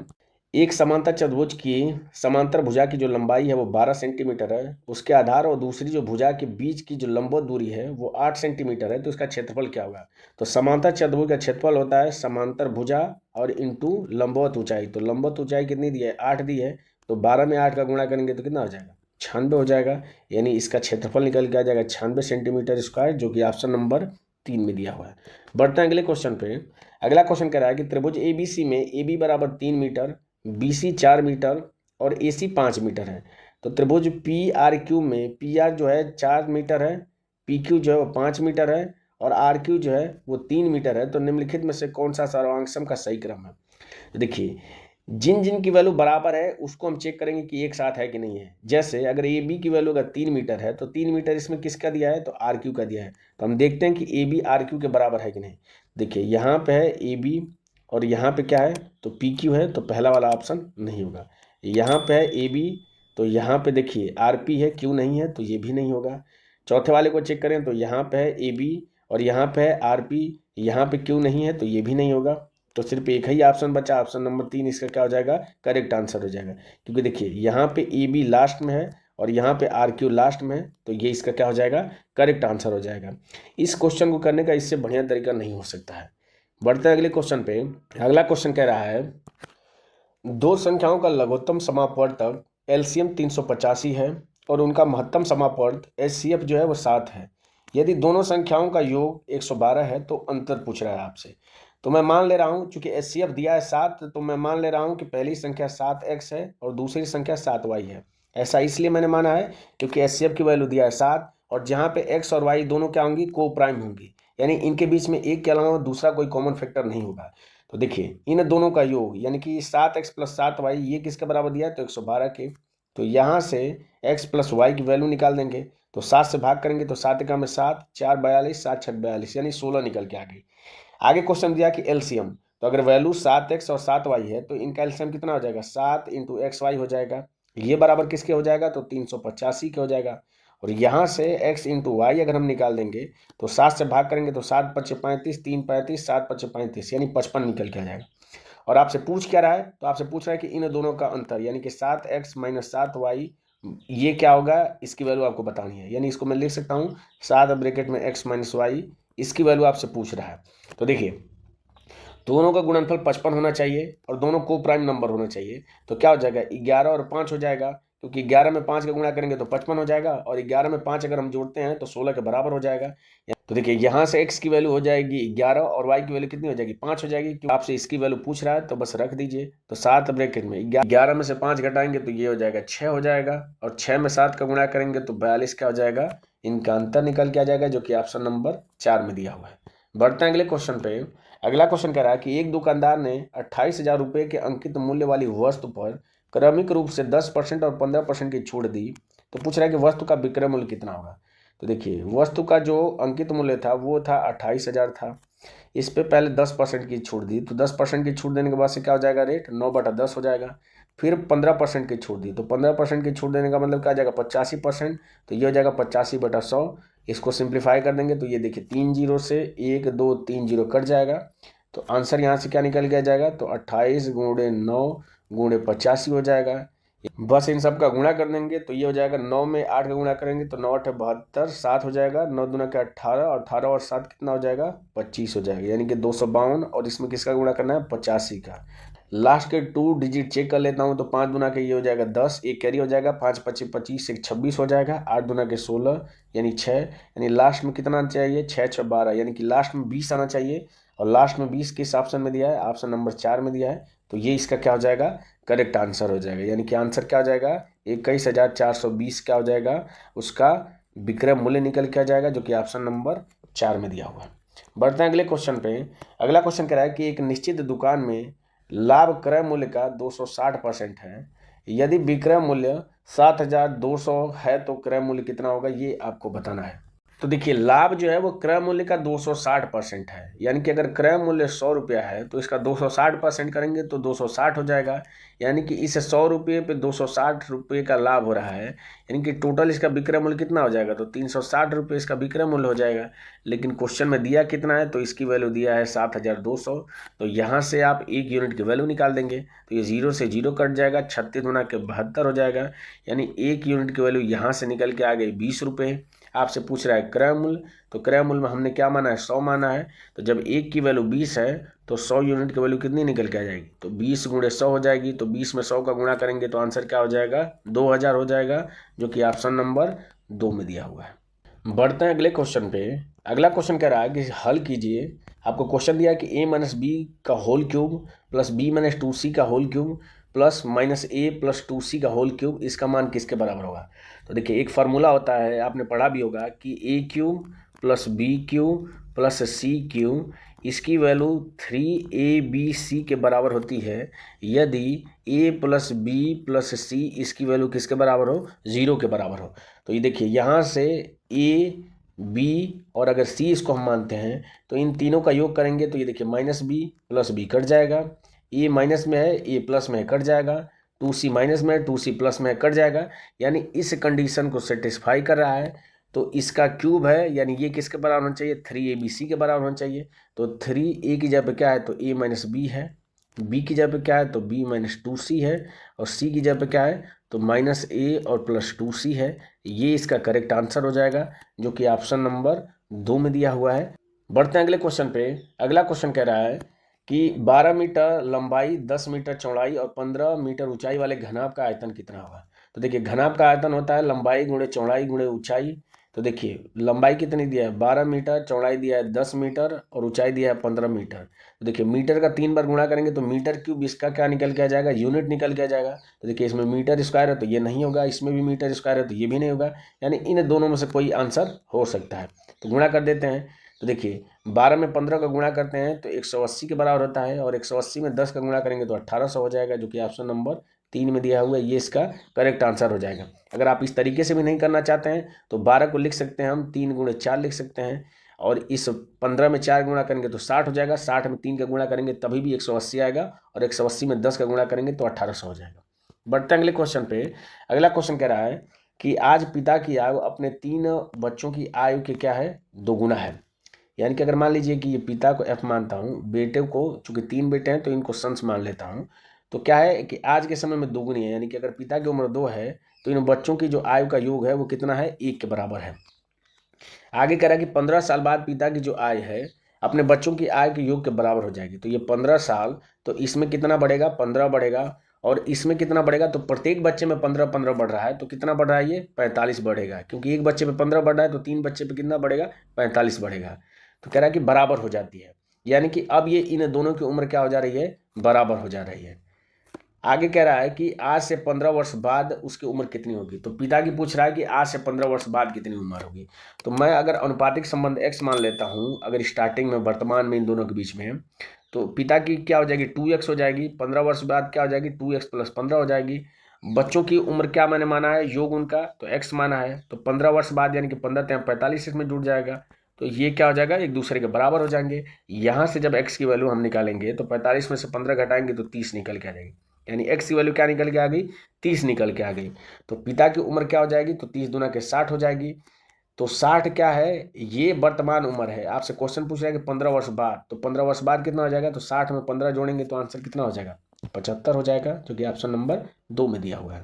एक समांतर चतुर्भुज की समांतर भुजा की जो लंबाई है वो 12 सेंटीमीटर है, उसके आधार और दूसरी जो भुजा के बीच की जो लंबवत दूरी है वो 8 सेंटीमीटर है, तो इसका क्षेत्रफल क्या होगा। तो समांतर चतुर्भुज का क्षेत्रफल होता है समांतर भुजा और इंटू लंबवत ऊंचाई। तो लंबवत ऊंचाई कितनी दी है, 8 दी है, तो 12 में 8 का गुणा करेंगे तो कितना हो जाएगा, 96 हो जाएगा। यानी इसका क्षेत्रफल निकल के आ जाएगा 96 सेंटीमीटर स्क्वायर, जो कि ऑप्शन नंबर 3 में दिया हुआ है। बढ़ते हैं अगले क्वेश्चन पे। अगला क्वेश्चन कह रहा है कि त्रिभुज ABC में AB = 3 मीटर, BC 4 मीटर और AC 5 मीटर है। तो त्रिभुज PRQ में PR जो है 4 मीटर है, PQ जो है वो 5 मीटर है, और आर क्यू जो है वो 3 मीटर है, तो निम्नलिखित में से कौन सा सर्वांग सम का सही क्रम है। तो देखिए जिन जिन की वैल्यू बराबर है उसको हम चेक करेंगे कि एक साथ है कि नहीं है। जैसे अगर ए बी की वैल्यू अगर 3 मीटर है तो 3 मीटर इसमें किसका दिया है, तो आर क्यू का दिया है। तो हम देखते हैं कि ए बी आर क्यू के बराबर है कि नहीं। देखिए यहाँ पे है ए बी और यहाँ पे क्या है, तो पी क्यू है, तो पहला वाला ऑप्शन नहीं होगा। यहाँ पे है ए बी, तो यहाँ पे देखिए आर पी है, क्यू नहीं है, तो ये भी नहीं होगा। चौथे वाले को चेक करें तो यहाँ पे है ए बी और यहाँ पे है आर पी, यहाँ पे क्यू नहीं है, तो ये भी नहीं होगा। तो सिर्फ एक ही ऑप्शन बचा, ऑप्शन नंबर 3 इसका क्या हो जाएगा, करेक्ट आंसर हो जाएगा। क्योंकि देखिए यहाँ पे ए बी लास्ट में है और यहाँ पे आर क्यू लास्ट में है, तो ये इसका क्या हो जाएगा, करेक्ट आंसर हो जाएगा। इस क्वेश्चन को करने का इससे बढ़िया तरीका नहीं हो सकता है। बढ़ते हैं अगले क्वेश्चन पे। अगला क्वेश्चन कह रहा है दो संख्याओं का लघुत्तम समापवर्तक एलसीएम 385 है और उनका महत्तम समापवर्त एचसीएफ जो है वो 7 है। यदि दोनों संख्याओं का योग 112 है तो अंतर पूछ रहा है आपसे। तो मैं मान ले रहा हूँ चूंकि एचसीएफ दिया है 7, तो मैं मान ले रहा हूँ कि पहली संख्या 7x है और दूसरी संख्या 7y है। ऐसा इसलिए मैंने माना है क्योंकि एचसीएफ की वैल्यू दिया है 7 और जहाँ पे x और y दोनों क्या होंगी, को प्राइम होंगी, यानी इनके बीच में एक के अलावा दूसरा कोई कॉमन फैक्टर नहीं होगा। तो देखिए इन दोनों का योग यानी कि 7x + 7y ये किसके बराबर दिया है, तो 112 के। तो यहाँ से x + y की वैल्यू निकाल देंगे, तो 7 से भाग करेंगे तो 7 का में 7, 4 42, 7 6 42 यानी 16 निकल के आ गई। आगे क्वेश्चन दिया कि एलसीएम, तो अगर वैल्यू 7x और 7y है तो इनका एलसीएम कितना हो जाएगा, 7 × xy हो जाएगा। ये बराबर किसके हो जाएगा, तो 385 के हो जाएगा। और यहाँ से x × y अगर हम निकाल देंगे तो 7 से भाग करेंगे तो 7 × 5 = 35, 3 35, 7 × 5 = 35 यानी 55 निकल के आ जाएगा। और आपसे पूछ क्या रहा है, तो आपसे पूछ रहा है कि इन दोनों का अंतर यानी कि 7x - 7y ये क्या होगा, इसकी वैल्यू आपको बतानी है। यानी इसको मैं लिख सकता हूँ 7 ब्रैकेट में x - y, इसकी वैल्यू आपसे पूछ रहा है। तो देखिए दोनों का गुणनफल 55 होना चाहिए और दोनों को प्राइम नंबर होना चाहिए। तो क्या हो जाएगा, 11 और 5 हो जाएगा, क्योंकि 11 में 5 का गुणा करेंगे तो 55 हो जाएगा और 11 में 5 अगर हम जोड़ते हैं तो 16 के बराबर हो जाएगा। तो देखिए यहाँ से x की वैल्यू हो जाएगी 11 और y की वैल्यू कितनी हो जाएगी, 5 हो जाएगी। क्योंकि आपसे इसकी वैल्यू पूछ रहा है तो बस रख दीजिए। तो 7 ब्रैकेट में 11 में से 5 घटाएंगे तो ये हो जाएगा 6 हो जाएगा और 6 में 7 का गुणा करेंगे तो 42 क्या हो जाएगा, इनका अंतर निकल के आ जाएगा, जो कि ऑप्शन नंबर 4 में दिया हुआ है। बढ़ते हैं अगले क्वेश्चन पे। अगला क्वेश्चन कह रहा है कि एक दुकानदार ने 28,000 रुपये के अंकित मूल्य वाली वस्तु पर क्रमिक रूप से 10% और 15% की छूट दी। तो पूछ रहा है कि वस्तु का विक्रय मूल्य कितना होगा। तो देखिए वस्तु का जो अंकित मूल्य था वो था 28,000 था, इस पे पहले 10% की छूट दी, तो 10% की छूट देने के बाद से क्या हो जाएगा, रेट 9/10 हो जाएगा। फिर 15% की छूट दी, तो 15% की छूट देने का मतलब क्या आ जाएगा, 85%, तो ये हो जाएगा 85/100। इसको सिंप्लीफाई कर देंगे तो ये देखिए 3 जीरो से 1 2 3 जीरो कट जाएगा। तो आंसर यहाँ से क्या निकल गया जाएगा, तो 28 × 9 × 85 हो जाएगा। बस इन सब का गुणा कर देंगे तो ये हो जाएगा, 9 में 8 का गुणा करेंगे तो 9 × 8 = 72, 7 हो जाएगा, 9 दूना के 18 और 18 और 7 कितना हो जाएगा, 25 हो जाएगा, यानी कि 252। और इसमें किसका गुणा करना है, 85 का। लास्ट के 2 डिजिट चेक कर लेता हूँ, तो 5 दूना के ये हो जाएगा 10, एक कैरी हो जाएगा, 5 × 25 = 25, 1 26 हो जाएगा, 8 दूना के 16 यानी 6, यानी लास्ट में कितना चाहिए, 6 × 6 = 12, यानी कि लास्ट में 20 आना चाहिए। और लास्ट में 20 किस ऑप्शन में दिया है, ऑप्शन नंबर 4 में दिया है। तो ये इसका क्या हो जाएगा, करेक्ट आंसर हो जाएगा। यानी कि आंसर क्या हो जाएगा, 21,420 क्या हो जाएगा, उसका विक्रय मूल्य निकल के आ जाएगा, जो कि ऑप्शन नंबर 4 में दिया हुआ है। बढ़ते हैं अगले क्वेश्चन पे। अगला क्वेश्चन कह रहा है कि एक निश्चित दुकान में लाभ क्रय मूल्य का 260% है। यदि विक्रय मूल्य 7,200 है तो क्रय मूल्य कितना होगा, ये आपको बताना है। तो देखिए लाभ जो है वो क्रय मूल्य का 260% है, यानी कि अगर क्रय मूल्य 100 रुपया है तो इसका 260% करेंगे तो 260 हो जाएगा। यानी कि इस 100 रुपये पे 260 रुपये का लाभ हो रहा है, यानी कि टोटल इसका विक्रय मूल्य कितना हो जाएगा, तो 360 रुपये इसका विक्रय मूल्य हो जाएगा। लेकिन क्वेश्चन में दिया कितना है, तो इसकी वैल्यू दिया है 7,200। तो यहाँ से आप 1 यूनिट की वैल्यू निकाल देंगे तो ये 0 से 0 कट जाएगा, 36 गुना के 72 हो जाएगा, यानी 1 यूनिट की वैल्यू यहाँ से निकल के आ गई 20 रुपये। आपसे पूछ रहा है क्रय मूल्य, तो क्रय मूल्य में हमने क्या माना है, 100 माना है। तो जब 1 की वैल्यू 20 है तो 100 यूनिट की वैल्यू कितनी निकल के आ जाएगी, तो 20 × 100 हो जाएगी। तो 20 में 100 का गुणा करेंगे तो आंसर क्या हो जाएगा, 2000 हो जाएगा, जो कि ऑप्शन नंबर 2 में दिया हुआ है। बढ़ते हैं अगले क्वेश्चन पे। अगला क्वेश्चन कह रहा है कि हल कीजिए। आपको क्वेश्चन दिया है कि a - b का whole cube plus b - 2c का whole cube plus -a + 2c का होल क्यूब, इसका मान किसके बराबर होगा। तो देखिए एक फार्मूला होता है, आपने पढ़ा भी होगा कि a³ + b³ plus C cube, इसकी वैल्यू 3ABC के बराबर होती है यदि a plus B plus C इसकी वैल्यू किसके बराबर हो, 0 के बराबर हो। तो ये देखिए यहाँ से a b और अगर c इसको हम मानते हैं तो इन तीनों का योग करेंगे तो ये देखिए minus B plus B cut जाएगा, a माइनस में है a प्लस में कट जाएगा, 2c माइनस में है 2c प्लस में कट जाएगा, यानी इस कंडीशन को सेटिस्फाई कर रहा है। तो इसका क्यूब है यानी ये किसके बराबर होना चाहिए, 3ABC के बराबर होना चाहिए। तो 3a की जगह पे क्या है तो a माइनस बी है, b की जगह पे क्या है तो b माइनस 2c है, और c की जगह पे क्या है तो माइनस a और प्लस 2c है। ये इसका करेक्ट आंसर हो जाएगा जो कि ऑप्शन नंबर 2 में दिया हुआ है। बढ़ते हैं अगले क्वेश्चन पे। अगला क्वेश्चन कह रहा है कि 12 मीटर लंबाई, 10 मीटर चौड़ाई और 15 मीटर ऊंचाई वाले घनाभ का आयतन कितना होगा। तो देखिए घनाभ का आयतन होता है लंबाई गुणे चौड़ाई गुणे ऊंचाई। तो देखिए लंबाई कितनी दिया है 12 मीटर, चौड़ाई दिया है 10 मीटर और ऊंचाई दिया है 15 मीटर। तो देखिए मीटर का 3 बार गुणा करेंगे तो मीटर क्यूब इसका क्या निकल के आ जाएगा, यूनिट निकल के आ जाएगा। तो देखिए इसमें मीटर स्क्वायर है तो ये नहीं होगा, इसमें भी मीटर स्क्वायर है तो ये भी नहीं होगा, यानी इन दोनों में से कोई आंसर हो सकता है। तो गुणा कर देते हैं। तो देखिए 12 में 15 का गुणा करते हैं तो 180 के बराबर होता है, और 180 में 10 का गुणा करेंगे तो 1800 हो जाएगा, जो कि ऑप्शन नंबर 3 में दिया हुआ है। ये इसका करेक्ट आंसर हो जाएगा। अगर आप इस तरीके से भी नहीं करना चाहते हैं तो 12 को लिख सकते हैं हम 3 गुणे 4 लिख सकते हैं, और इस 15 में 4 गुणा करेंगे तो 60 हो जाएगा, 60 में 3 का गुणा करेंगे तभी भी 180 आएगा, और 180 में 10 का गुणा करेंगे तो 1800 हो जाएगा। बढ़ते हैं अगले क्वेश्चन पे। अगला क्वेश्चन कह रहा है कि आज पिता की आयु अपने 3 बच्चों की आयु के क्या है, दोगुना है। यानी कि अगर मान लीजिए कि ये पिता को एफ मानता हूँ, बेटे को चूंकि 3 बेटे हैं तो इनको सन्स मान लेता हूँ, तो क्या है कि आज के समय में दोगुनी है, यानी कि अगर पिता की उम्र 2 है तो इन बच्चों की जो आयु का योग है वो कितना है, 1 के बराबर है। आगे कह रहा है कि 15 साल बाद पिता की जो आय है अपने बच्चों की आय के योग के बराबर हो जाएगी। तो ये 15 साल, तो इसमें कितना बढ़ेगा, 15 बढ़ेगा, और इसमें कितना बढ़ेगा, तो प्रत्येक बच्चे में 15-15 बढ़ रहा है, तो कितना बढ़ रहा है, ये 45 बढ़ेगा, क्योंकि एक बच्चे पे 15 बढ़ रहा है तो 3 बच्चे पे कितना बढ़ेगा, 45 बढ़ेगा। तो कह रहा है कि बराबर हो जाती है, यानी कि अब ये इन दोनों की उम्र क्या हो जा रही है, बराबर हो जा रही है। आगे कह रहा है कि आज से 15 वर्ष बाद उसकी उम्र कितनी होगी। तो पिता की पूछ रहा है कि आज से 15 वर्ष बाद कितनी उम्र होगी। तो मैं अगर अनुपातिक संबंध x मान लेता हूँ, अगर स्टार्टिंग में वर्तमान में इन दोनों के बीच में, तो पिता की क्या हो जाएगी 2x हो जाएगी, 15 वर्ष बाद क्या हो जाएगी 2x प्लस 15 हो जाएगी। बच्चों की उम्र क्या मैंने माना है, योग उनका, तो x माना है, तो 15 वर्ष बाद यानी कि 15 45 इसमें जुड़ जाएगा, तो ये क्या हो जाएगा, एक दूसरे के बराबर हो जाएंगे। यहाँ से जब x की वैल्यू हम निकालेंगे तो 45 में से 15 घटाएंगे तो 30 निकल के आ जाएगी, यानी x की वैल्यू क्या निकल के आ गई, 30 निकल के आ गई। तो पिता की उम्र क्या हो जाएगी, तो 30 दूना के 60 हो जाएगी। तो 60 क्या है, ये वर्तमान उम्र है। आपसे क्वेश्चन पूछ रहा है कि 15 वर्ष बाद, तो 15 वर्ष बाद कितना हो जाएगा, तो 60 में 15 जोड़ेंगे तो आंसर कितना हो जाएगा, 75 हो जाएगा, जो कि ऑप्शन नंबर 2 में दिया हुआ है।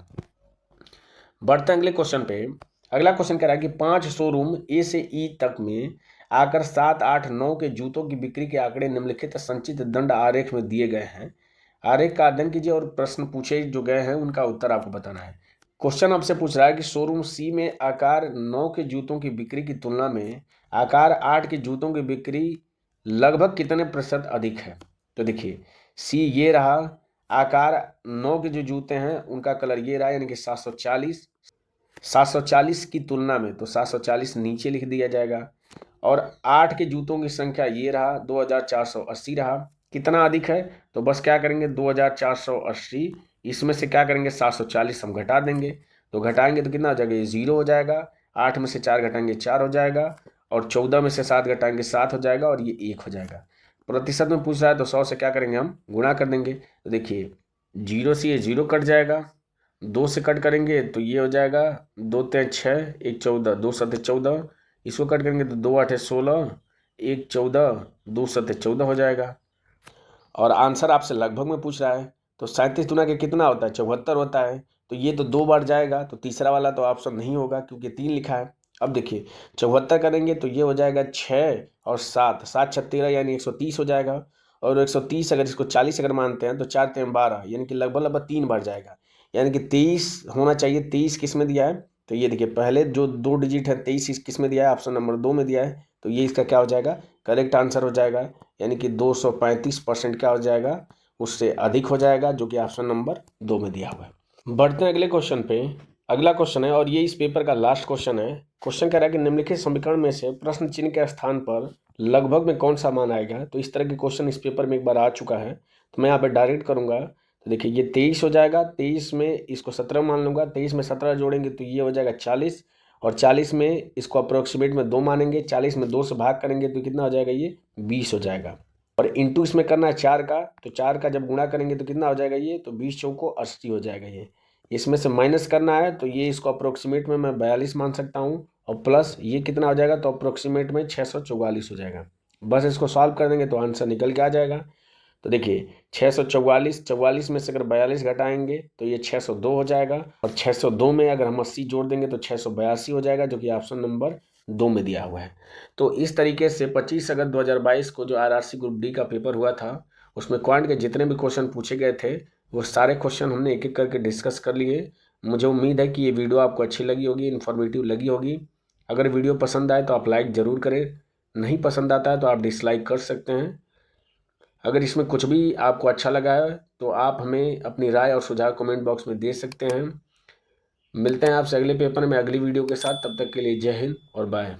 बढ़ते हैं अगले क्वेश्चन पे। अगला क्वेश्चन कह रहा है कि 5 शोरूम ए से ई तक में आकर 7, 8, 9 के जूतों की बिक्री के आंकड़े निम्नलिखित संचित दंड आरेख में दिए गए हैं। आरेख का अध्ययन कीजिए और प्रश्न पूछे जो गए हैं उनका उत्तर आपको बताना है। क्वेश्चन आपसे पूछ रहा है कि शोरूम सी में आकार 9 के जूतों की बिक्री की तुलना में आकार 8 के जूतों की बिक्री लगभग कितने प्रतिशत अधिक है। तो देखिए सी ये रहा, आकार 9 के जो जूते हैं उनका कलर ये रहा, यानी कि 740 की तुलना में, तो 740 नीचे लिख दिया जाएगा, और 8 के जूतों की संख्या ये रहा 2480 रहा। कितना अधिक है, तो बस क्या करेंगे 2480, इसमें से क्या करेंगे 740 हम घटा देंगे, तो घटाएंगे तो कितना हो जाएगा, ये 0 हो जाएगा, 8 में से 4 घटाएंगे 4 हो जाएगा, और 14 में से 7 घटाएंगे 7 हो जाएगा, और ये 1 हो जाएगा। प्रतिशत में पूछ रहा है तो 100 से क्या करेंगे हम गुणा कर देंगे। तो देखिए 0 से ये 0 कट जाएगा, 2 से कट करेंगे तो ये हो जाएगा 2 3 6 1 14, 2 7 14, इसको कट करेंगे तो 2 8 16, 1 14, 2 7 14 हो जाएगा। और आंसर आपसे लगभग में पूछ रहा है, तो 37 गुना के कितना होता है, 74 होता है, तो ये तो 2 बार जाएगा, तो तीसरा वाला तो ऑप्शन नहीं होगा क्योंकि 3 लिखा है। अब देखिए 74 करेंगे तो ये हो जाएगा 6 और 7, 7 6 13 यानी 130 हो जाएगा, और 130 अगर इसको 40 अगर मानते हैं तो 4 3 12 यानी कि लगभग लगभग 3 बार जाएगा, यानी कि 23 होना चाहिए। 23 किस में दिया है, तो ये देखिए पहले जो 2 डिजिट है 23 किस में दिया है, ऑप्शन नंबर 2 में दिया है, तो ये इसका क्या हो जाएगा, करेक्ट आंसर हो जाएगा, यानी कि 235% क्या हो जाएगा, उससे अधिक हो जाएगा, जो कि ऑप्शन नंबर 2 में दिया हुआ है। बढ़ते हैं अगले क्वेश्चन पे। अगला क्वेश्चन है और ये इस पेपर का लास्ट क्वेश्चन है। क्वेश्चन कह रहा है कि निम्नलिखित समीकरण में से प्रश्न चिन्ह के स्थान पर लगभग में कौन सा मान आएगा। तो इस तरह के क्वेश्चन इस पेपर में एक बार आ चुका है, तो मैं यहाँ पे डायरेक्ट करूँगा। तो देखिए ये 23 हो जाएगा, 23 में इसको 17 मान लूँगा, 23 में 17 जोड़ेंगे तो ये हो जाएगा 40, और 40 में इसको अप्रोक्सीमेट में 2 मानेंगे, 40 में 2 से भाग करेंगे तो कितना हो जाएगा, ये 20 हो जाएगा। और इंटू इसमें करना है 4 का, तो 4 का जब गुणा करेंगे तो कितना हो जाएगा, ये तो 20 चौको 80 हो जाएगा। ये इसमें से माइनस करना है तो ये इसको अप्रोक्सीमेट में मैं 42 मान सकता हूँ, और प्लस ये कितना हो जाएगा, तो अप्रोक्सीमेट में 644 हो जाएगा। बस इसको सॉल्व कर देंगे तो आंसर निकल के आ जाएगा। तो देखिए 644, 44 में से अगर 42 घटाएंगे तो ये 602 हो जाएगा, और 602 में अगर हम 80 जोड़ देंगे तो 682 हो जाएगा, जो कि ऑप्शन नंबर 2 में दिया हुआ है। तो इस तरीके से 25 अगस्त 2022 को जो आरआरसी ग्रुप डी का पेपर हुआ था, उसमें क्वांट के जितने भी क्वेश्चन पूछे गए थे वो सारे क्वेश्चन हमने एक एक करके डिस्कस कर लिए। मुझे उम्मीद है कि ये वीडियो आपको अच्छी लगी होगी, इन्फॉर्मेटिव लगी होगी। अगर वीडियो पसंद आए तो आप लाइक ज़रूर करें, नहीं पसंद आता है तो आप डिसलाइक कर सकते हैं। अगर इसमें कुछ भी आपको अच्छा लगा है तो आप हमें अपनी राय और सुझाव कमेंट बॉक्स में दे सकते हैं। मिलते हैं आपसे अगले पेपर में अगली वीडियो के साथ, तब तक के लिए जय हिंद और बाय।